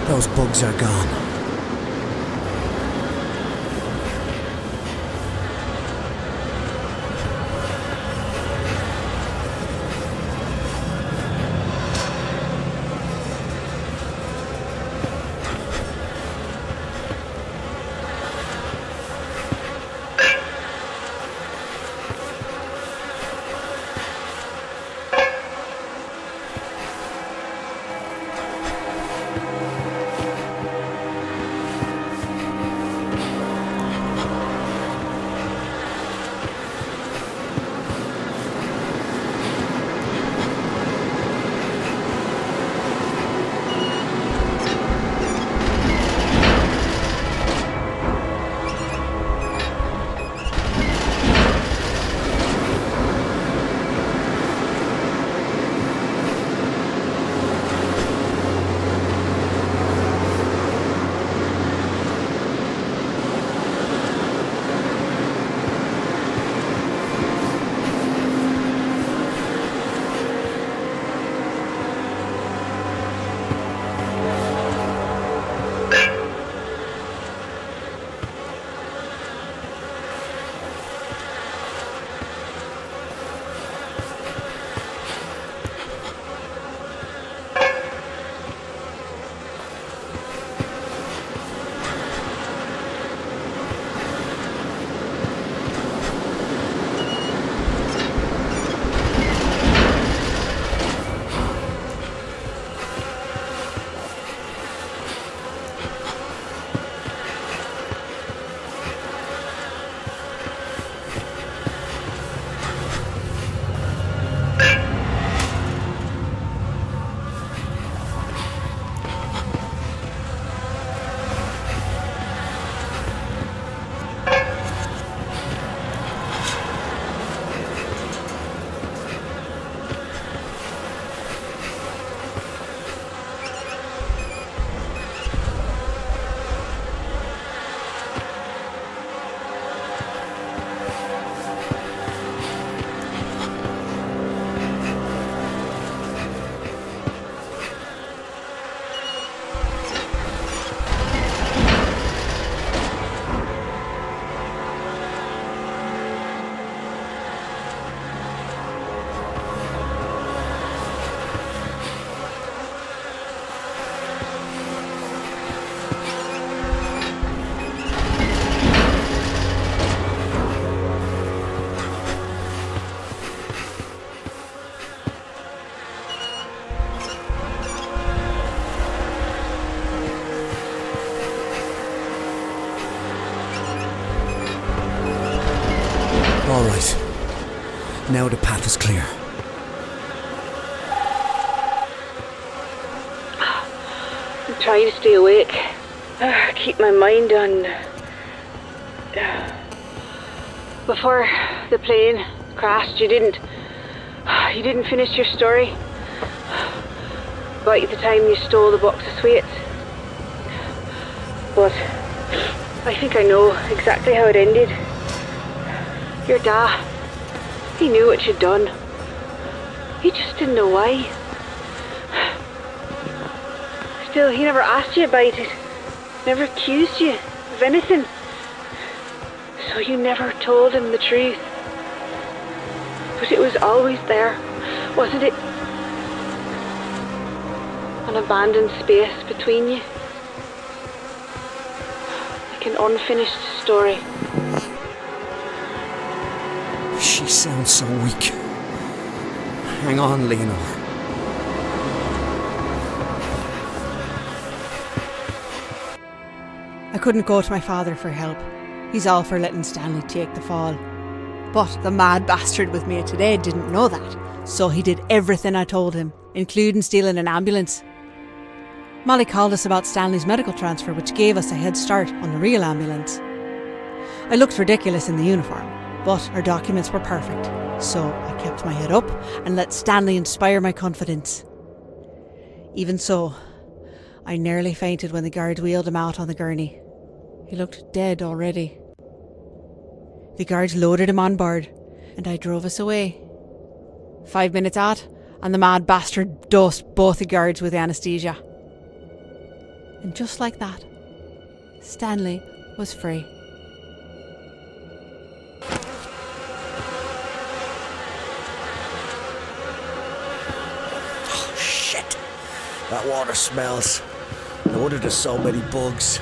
Those bugs are gone. Now the path is clear. I'm trying to stay awake. Keep my mind on... Before the plane crashed, you didn't finish your story. About the time you stole the box of sweets. But I think I know exactly how it ended. Your dad, he knew what you'd done. He just didn't know why. Still, he never asked you about it. Never accused you of anything. So you never told him the truth. But it was always there, wasn't it? An abandoned space between you. Like an unfinished story. She sounds so weak. Hang on, Leonor. I couldn't go to my father for help. He's all for letting Stanley take the fall. But the mad bastard with me today didn't know that, so he did everything I told him, including stealing an ambulance. Molly called us about Stanley's medical transfer, which gave us a head start on the real ambulance. I looked ridiculous in the uniform, but our documents were perfect, so I kept my head up and let Stanley inspire my confidence. Even so, I nearly fainted when the guards wheeled him out on the gurney. He looked dead already. The guards loaded him on board, and I drove us away. 5 minutes out, and the mad bastard dosed both the guards with anaesthesia. And just like that, Stanley was free. Oh, shit. That water smells. No wonder there's so many bugs.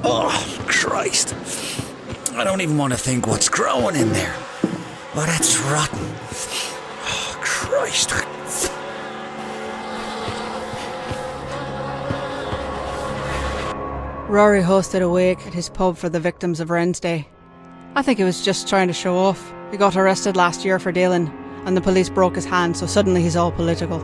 Oh, Christ. I don't even want to think what's growing in there. Oh, that's rotten. Oh, Christ. Rory hosted a wake at his pub for the victims of Wren's Day. I think he was just trying to show off. He got arrested last year for dealing, and the police broke his hand, so suddenly he's all political.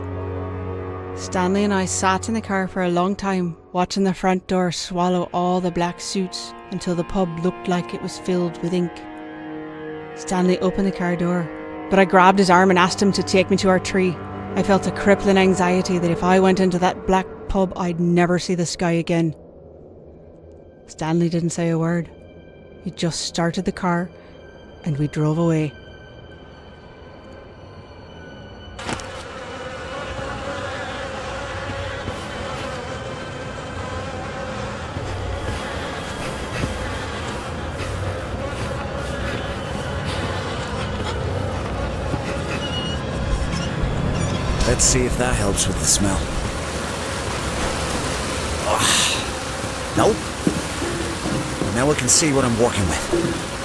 Stanley and I sat in the car for a long time, watching the front door swallow all the black suits until the pub looked like it was filled with ink. Stanley opened the car door, but I grabbed his arm and asked him to take me to our tree. I felt a crippling anxiety that if I went into that black pub, I'd never see the sky again. Stanley didn't say a word. He just started the car, and we drove away. Let's see if that helps with the smell. Nope. Well, now I can see what I'm working with.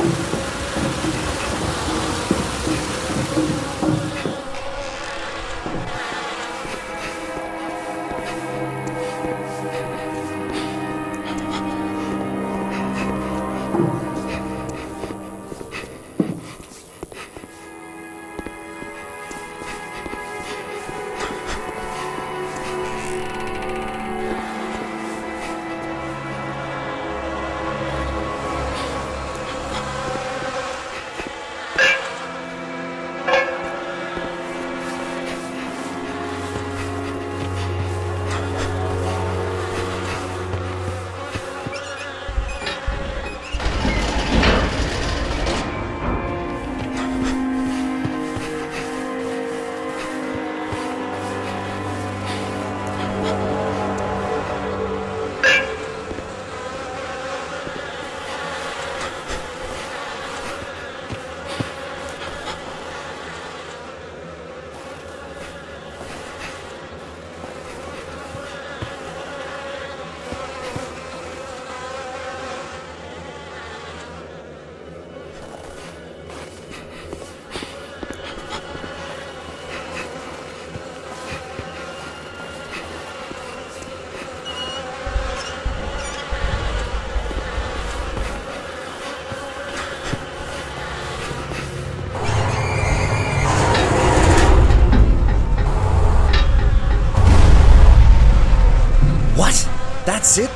That's it?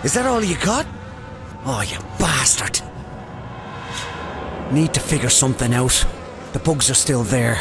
Is that all you got? Oh, you bastard. Need to figure something out. The bugs are still there.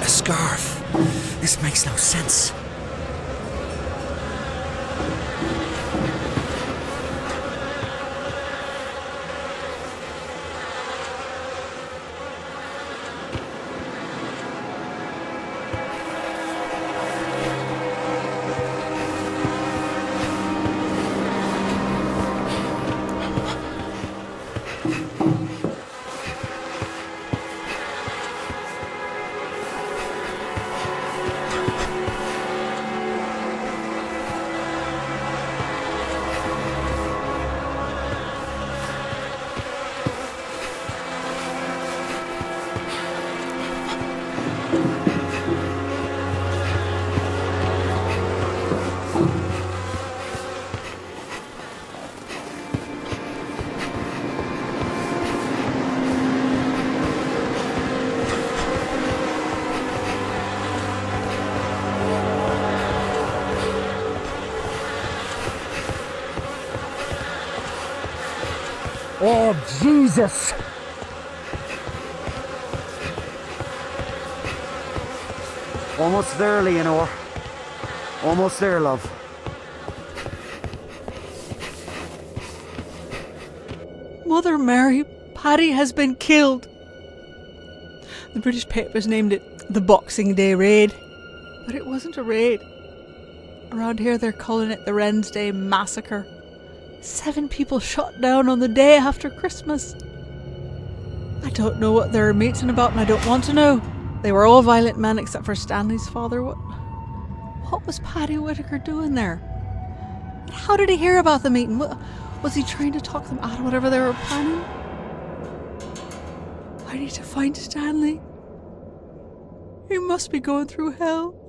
A scarf. This makes no sense. Oh, Jesus! Almost there, Leonore. Almost there, love. Mother Mary, Paddy has been killed. The British papers named it the Boxing Day Raid. But it wasn't a raid. Around here they're calling it the Wren's Day Massacre. 7 people shot down on the day after Christmas. I don't know what they're meeting about and I don't want to know. They were all violent men except for Stanley's father. What was Paddy Whitaker doing there? How did he hear about the meeting? Was he trying to talk them out of whatever they were planning? I need to find Stanley. He must be going through hell.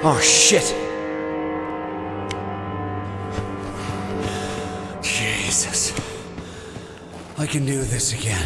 Oh, shit! Jesus. I can do this again.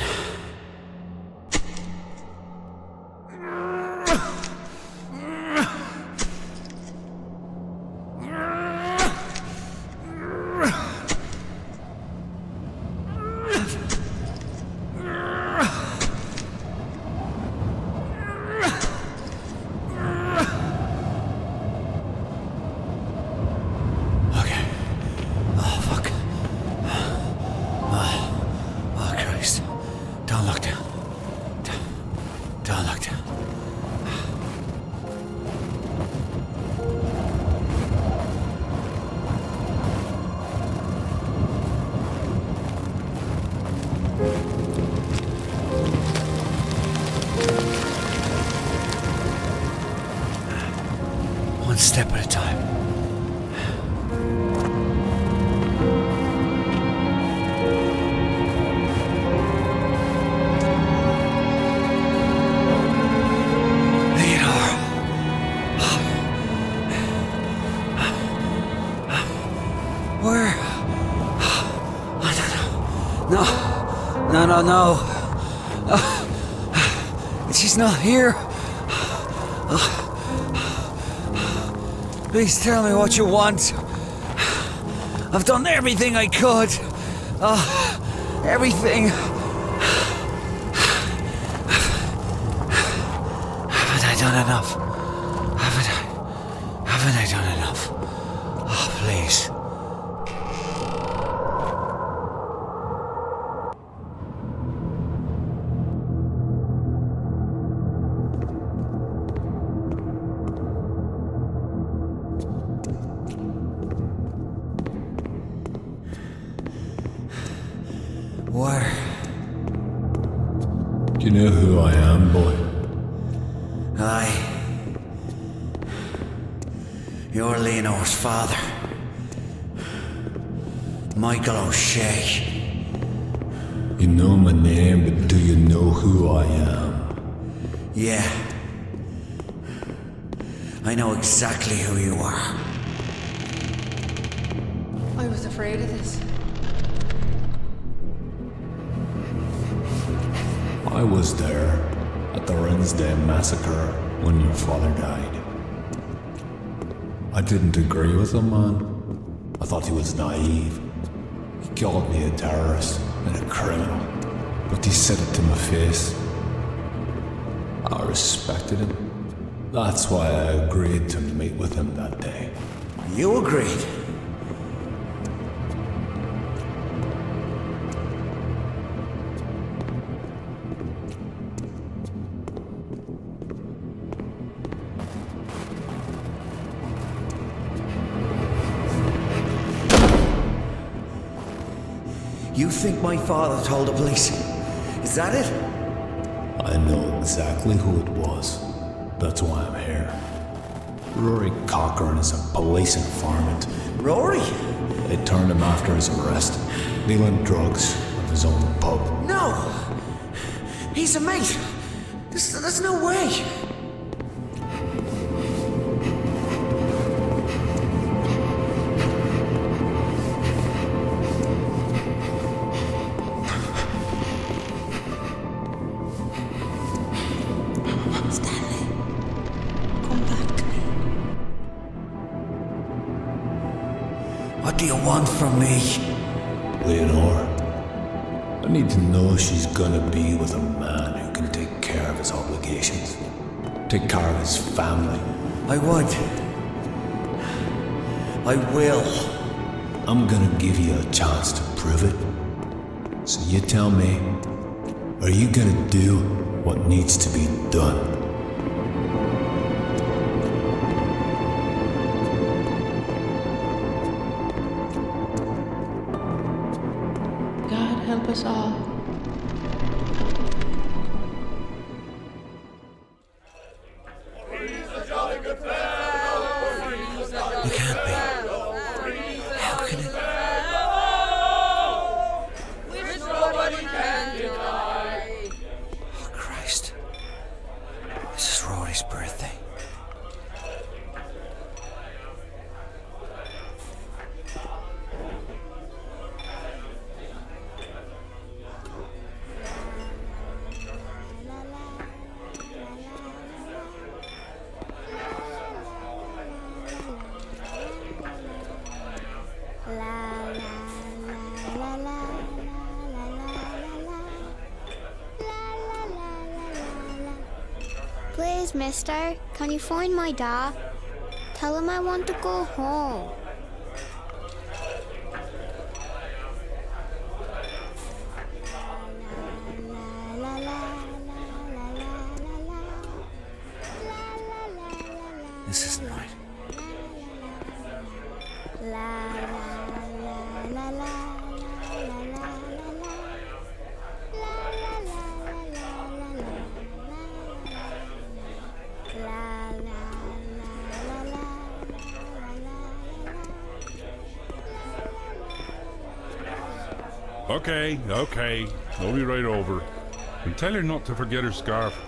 One step at a time. Leonor. Where? No. She's not here. Please tell me what you want. I've done everything I could. Everything. Haven't I done enough? Haven't I done enough? Oh, please. Where? Do you know who I am, boy? Aye. You're Leonor's father. Michael O'Shea. You know my name, but do you know who I am? Yeah. I know exactly who you are. I was afraid of this. I was there at the Wednesday massacre when your father died. I didn't agree with him, man. I thought he was naive. He called me a terrorist and a criminal, but he said it to my face. I respected him. That's why I agreed to meet with him that day. You agreed. You think my father told the police? Is that it? I know exactly who it was. That's why I'm here. Rory Cochran is a police informant. Rory? They turned him after his arrest, dealing drugs at his own pub. No! He's a mate! There's no way! What do you want from me? Leonor, I need to know she's gonna be with a man who can take care of his obligations, take care of his family. I would. I will. I'm gonna give you a chance to prove it. So you tell me, are you gonna do what needs to be done? God help us all. It can't be. How can it? Oh, Christ. This is Rory's birthday. Please, mister, can you find my dad? Tell him I want to go home. This isn't right. Okay. I'll be right over. And tell her not to forget her scarf.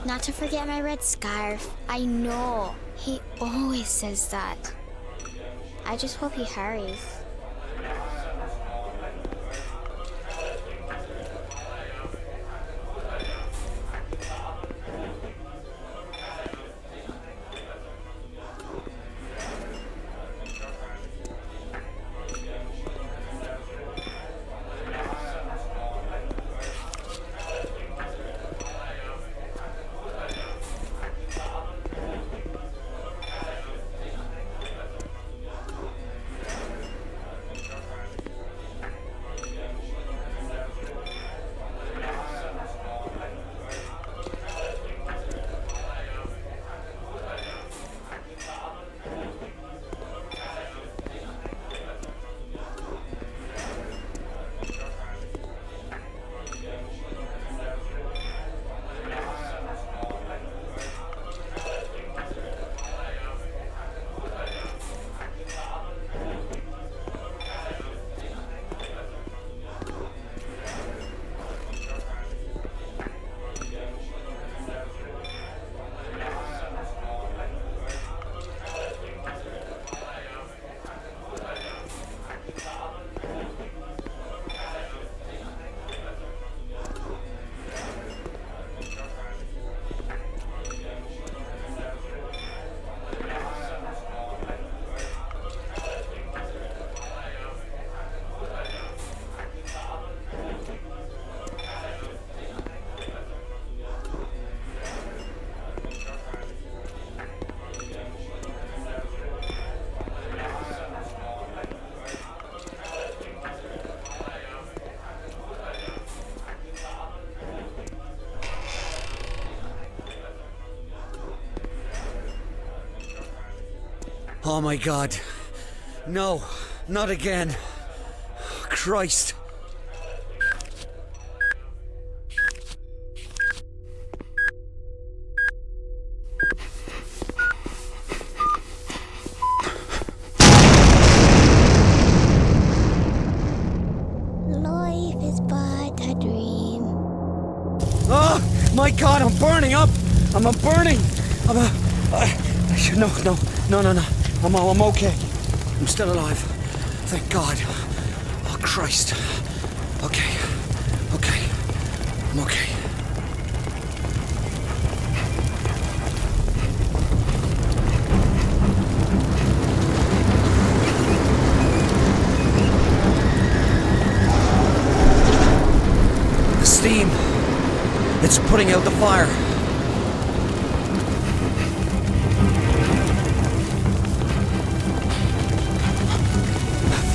Not to forget my red scarf. I know. He always says that. I just hope he hurries. Oh my God. No, not again. Christ. Life is but a dream. Oh my God, I'm burning up. I'm burning. No. I'm okay. I'm still alive. Thank God. Oh, Christ. Okay. I'm okay. The steam. It's putting out the fire.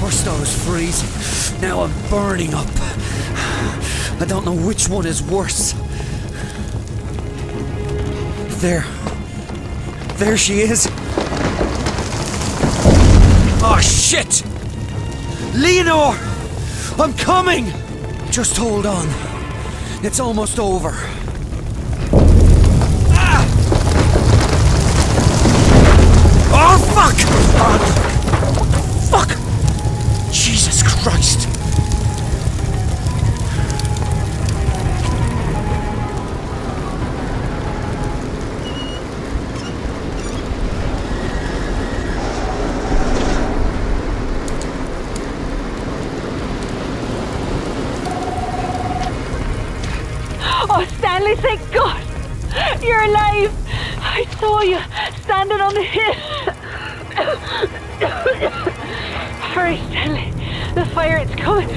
First I was freezing, now I'm burning up. I don't know which one is worse. There she is. Oh shit! Leonor! I'm coming! Just hold on. It's almost over. Ah! Oh fuck! Fuck! Jesus Christ! Oh, Stanley, thank God! You're alive! I saw you standing on the hill. Hurry, Stanley. The fire, it's coming,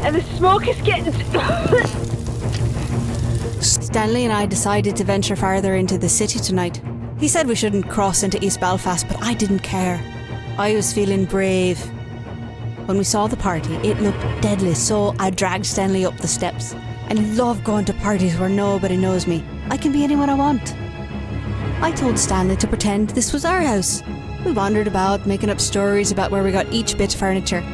and the smoke is getting... Stanley and I decided to venture farther into the city tonight. He said we shouldn't cross into East Belfast, but I didn't care. I was feeling brave. When we saw the party, it looked deadly, so I dragged Stanley up the steps. I love going to parties where nobody knows me. I can be anyone I want. I told Stanley to pretend this was our house. We wandered about, making up stories about where we got each bit of furniture.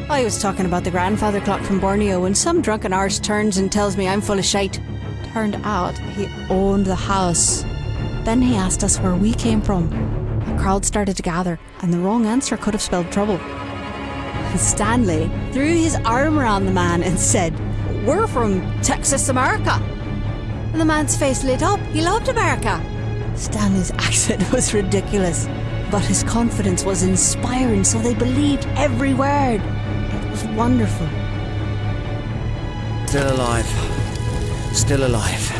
I was talking about the grandfather clock from Borneo when some drunken arse turns and tells me I'm full of shite. Turned out he owned the house. Then he asked us where we came from. A crowd started to gather, and the wrong answer could have spelled trouble. Stanley threw his arm around the man and said, "We're from Texas, America." And the man's face lit up. He loved America. Stanley's accent was ridiculous, but his confidence was inspiring, so they believed every word. It was wonderful. Still alive. Still alive.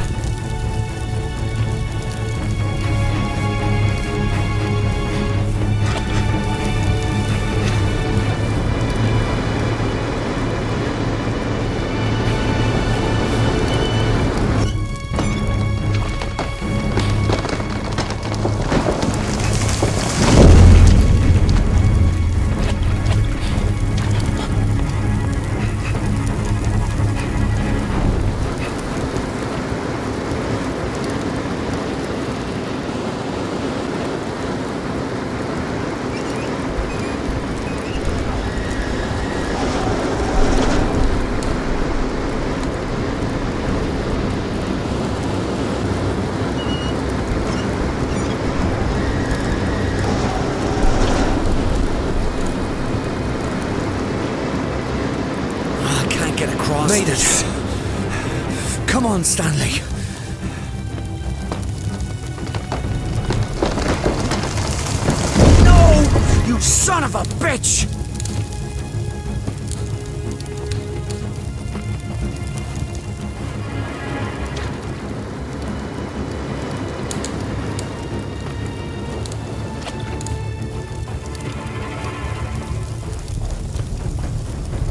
Made it. Come on, Stanley. No! You son of a bitch!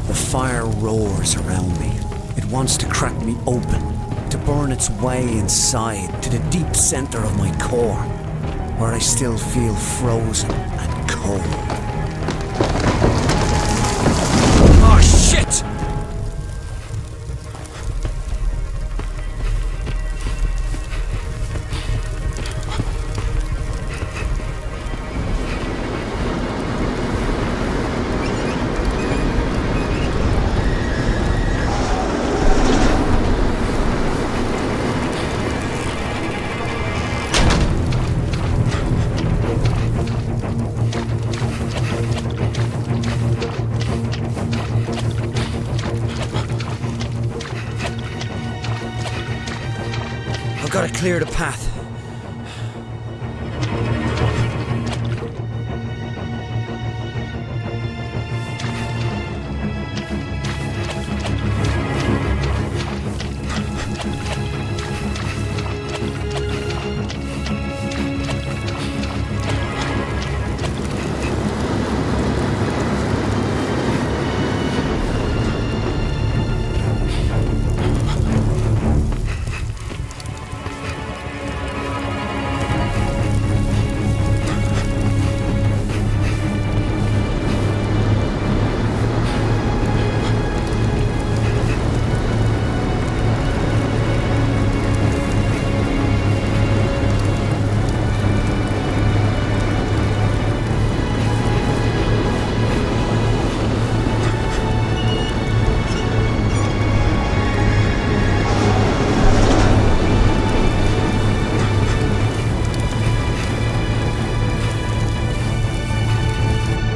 The fire roars around me. It wants to crack me open, to burn its way inside to the deep center of my core, where I still feel frozen and cold. Oh, shit! I've got to clear the path.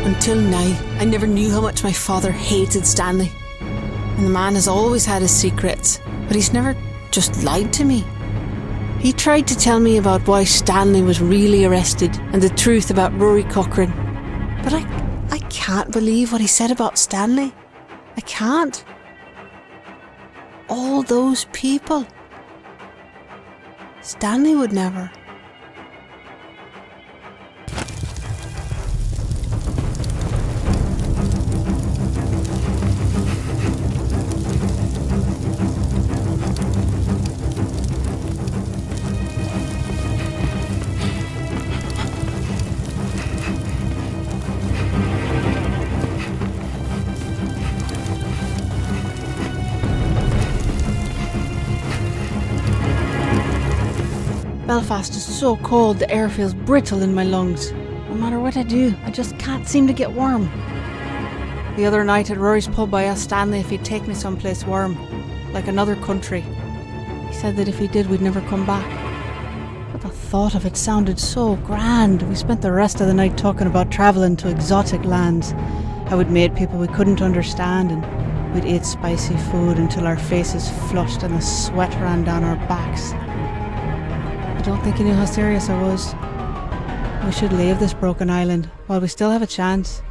Until now, I never knew how much my father hated Stanley. And the man has always had his secrets, but he's never just lied to me. He tried to tell me about why Stanley was really arrested and the truth about Rory Cochrane. But I can't believe what he said about Stanley. I can't. All those people. Stanley would never. Belfast is so cold the air feels brittle in my lungs. matter what I do, I just can't seem to get warm. The other night at Rory's pub, I asked Stanley if he'd take me someplace warm, like another country. He said that if he did, we'd never come back. But the thought of it sounded so grand. We spent the rest of the night talking about travelling to exotic lands, how we'd made people we couldn't understand, and we'd ate spicy food until our faces flushed and the sweat ran down our backs. I don't think he knew how serious I was. We should leave this broken island while we still have a chance.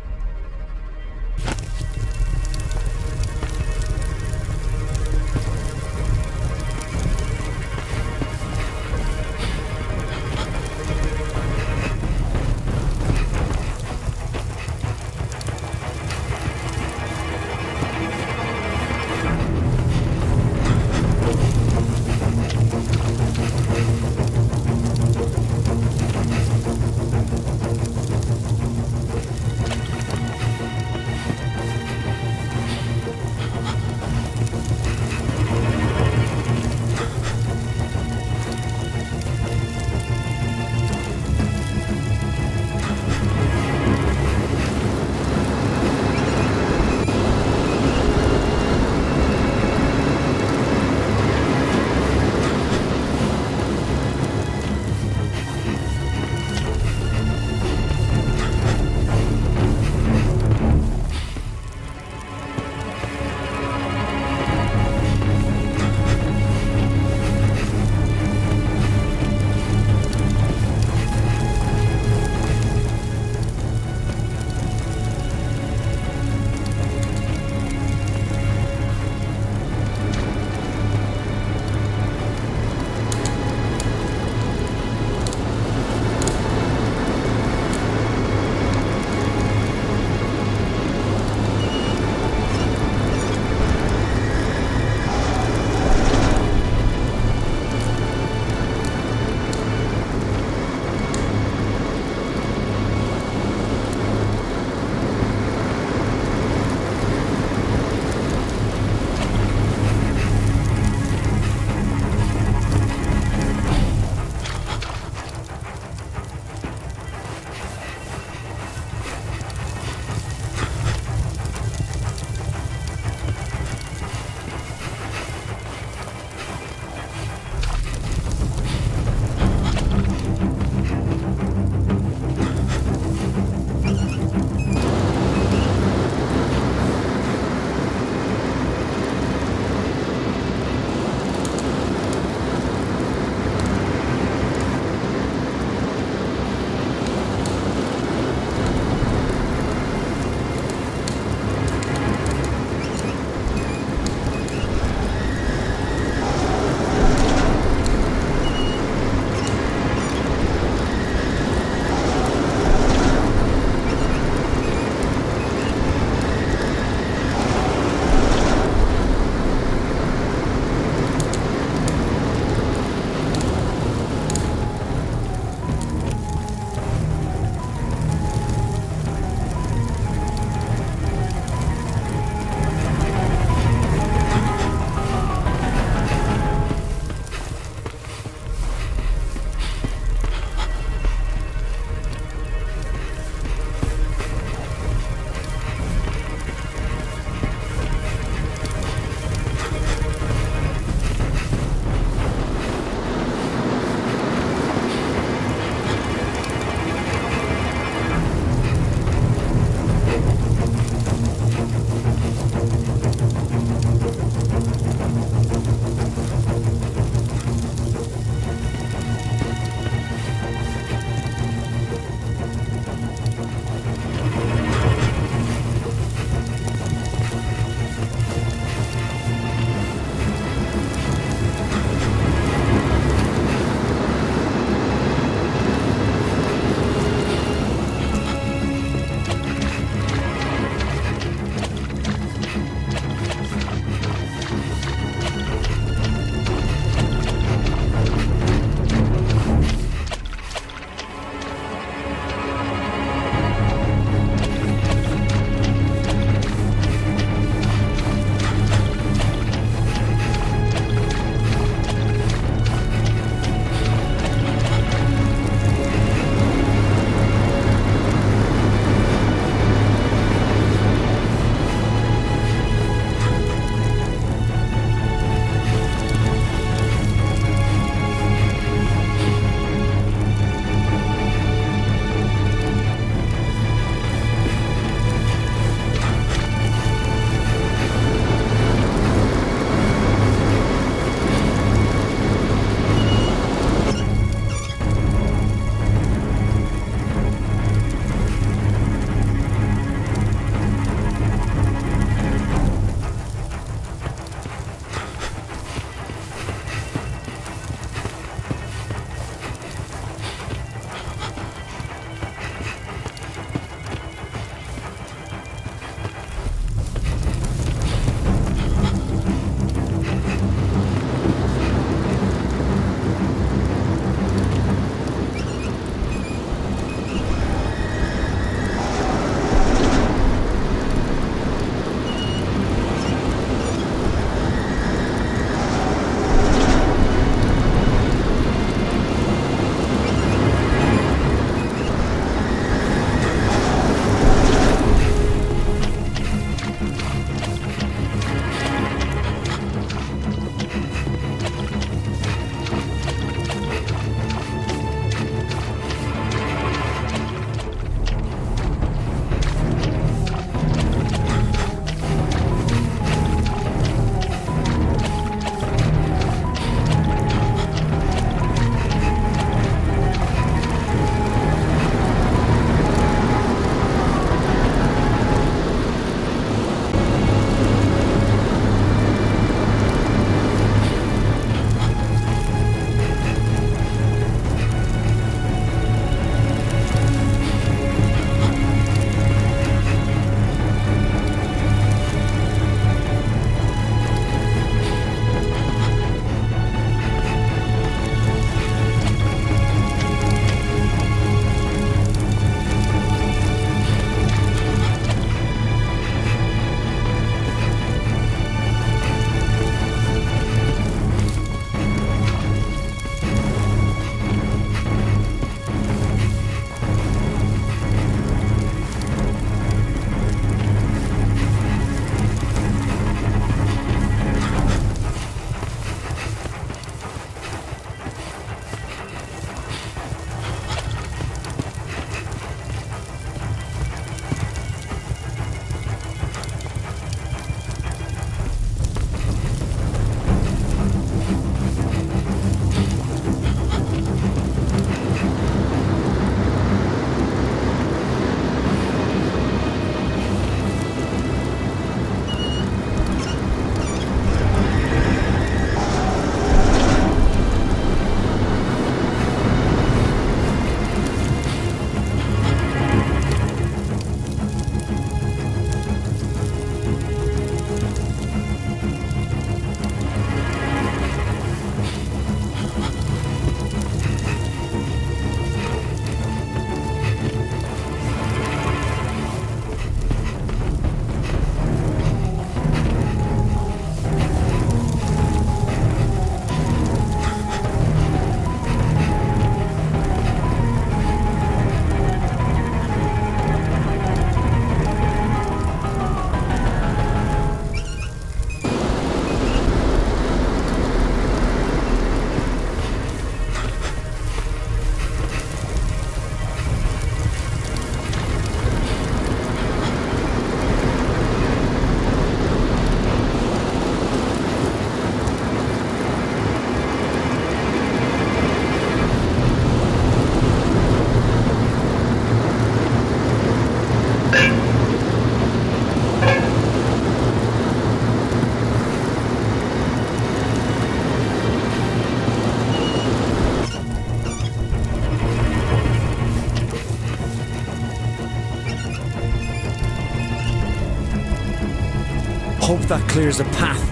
Hope that clears the path.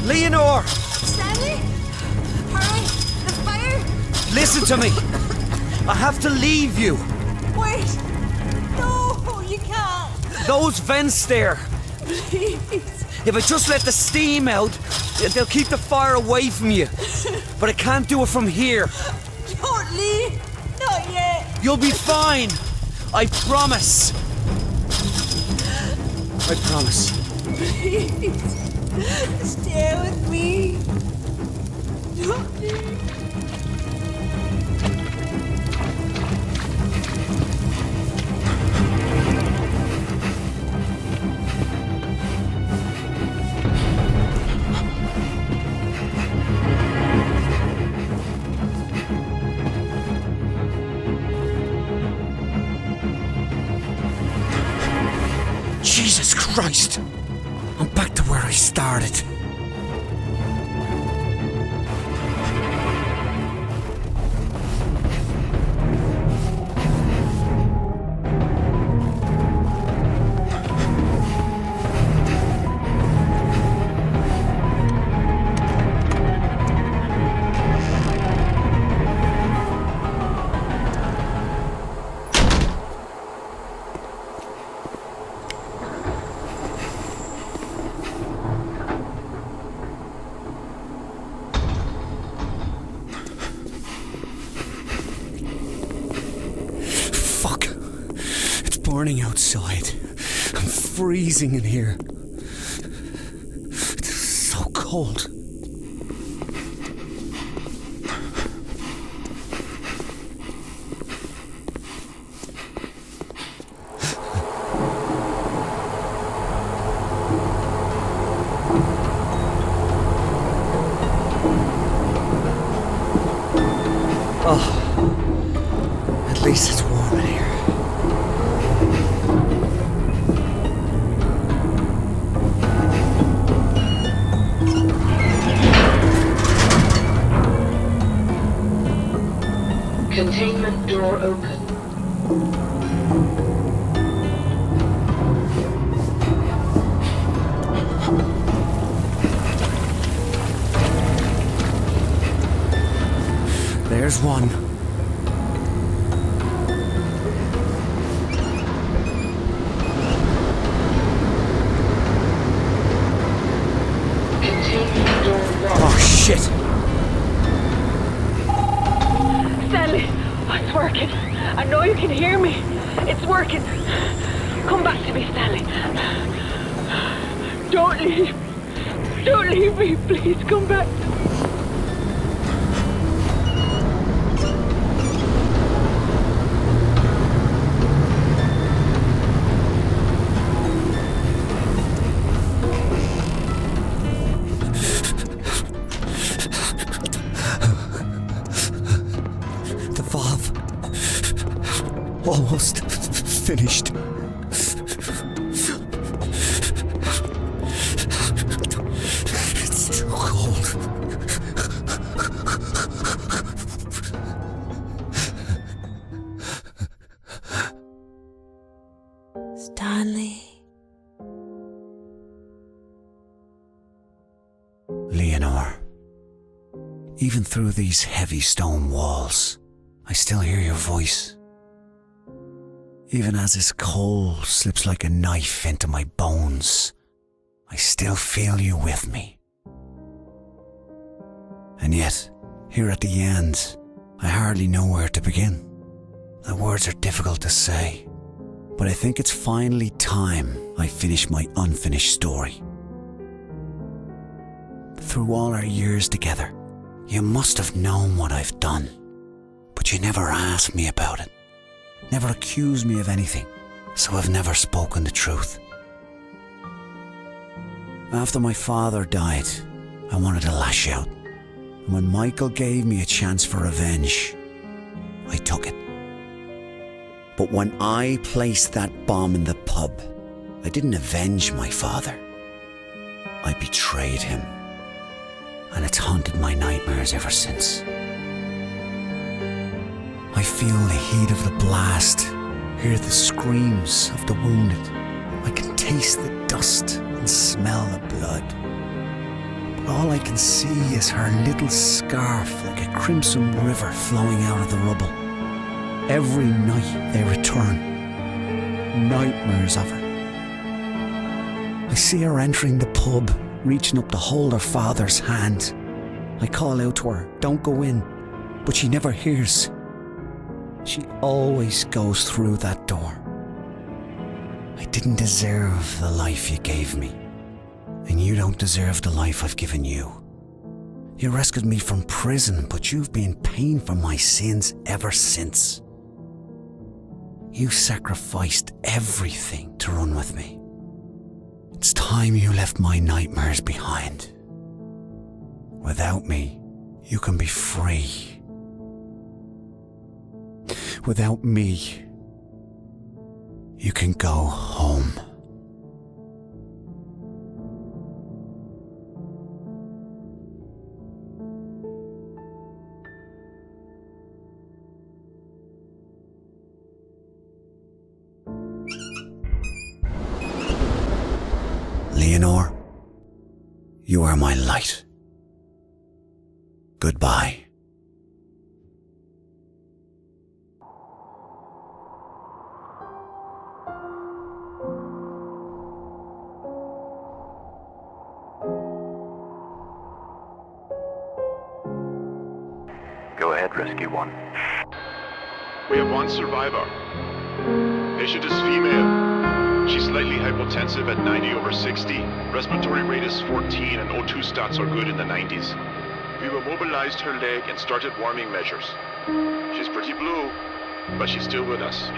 Leonore! Stanley? Hurry! The fire! Listen to me! I have to leave you! Wait! No, you can't! Those vents there! Please! If I just let the steam out, they'll keep the fire away from you. But I can't do it from here. Don't leave! Not yet! You'll be fine! I promise! I promise. Please! Stay with me! Don't leave! Jesus Christ! I'm back to where I started. Burning outside. I'm freezing in here. It's so cold. Oh, at least it's warm in here. Containment door open. There's one. Containment door locked. Oh, shit! Stanley, it's working. I know you can hear me. It's working. Come back to me, Stanley. Don't leave. Don't leave me. Please come back. Almost finished. It's too cold. Stanley. Leonore. Even through these heavy stone walls, I still hear your voice. Even as this cold slips like a knife into my bones, I still feel you with me. And yet, here at the end, I hardly know where to begin. The words are difficult to say, but I think it's finally time I finish my unfinished story. Through all our years together, you must have known what I've done, but you never asked me about it, never accused me of anything, so I've never spoken the truth. After my father died, I wanted to lash out, and when Michael gave me a chance for revenge, I took it. But when I placed that bomb in the pub, I didn't avenge my father. I betrayed him, and it's haunted my nightmares ever since. I feel the heat of the blast, hear the screams of the wounded. I can taste the dust and smell the blood. But all I can see is her little scarf like a crimson river flowing out of the rubble. Every night they return, nightmares of her. I see her entering the pub, reaching up to hold her father's hand. I call out to her, "Don't go in," but she never hears. She always goes through that door. I didn't deserve the life you gave me, and you don't deserve the life I've given you. You rescued me from prison, but you've been paying for my sins ever since. You sacrificed everything to run with me. It's time you left my nightmares behind. Without me, you can be free. Without me, you can go home. Leonore, you are my light. Goodbye. Go ahead, Rescue 1. We have one survivor. Patient is female. She's slightly hypotensive at 90/60. Respiratory rate is 14 and O2 stats are good in the 90s. We've immobilized her leg and started warming measures. She's pretty blue, but she's still with us.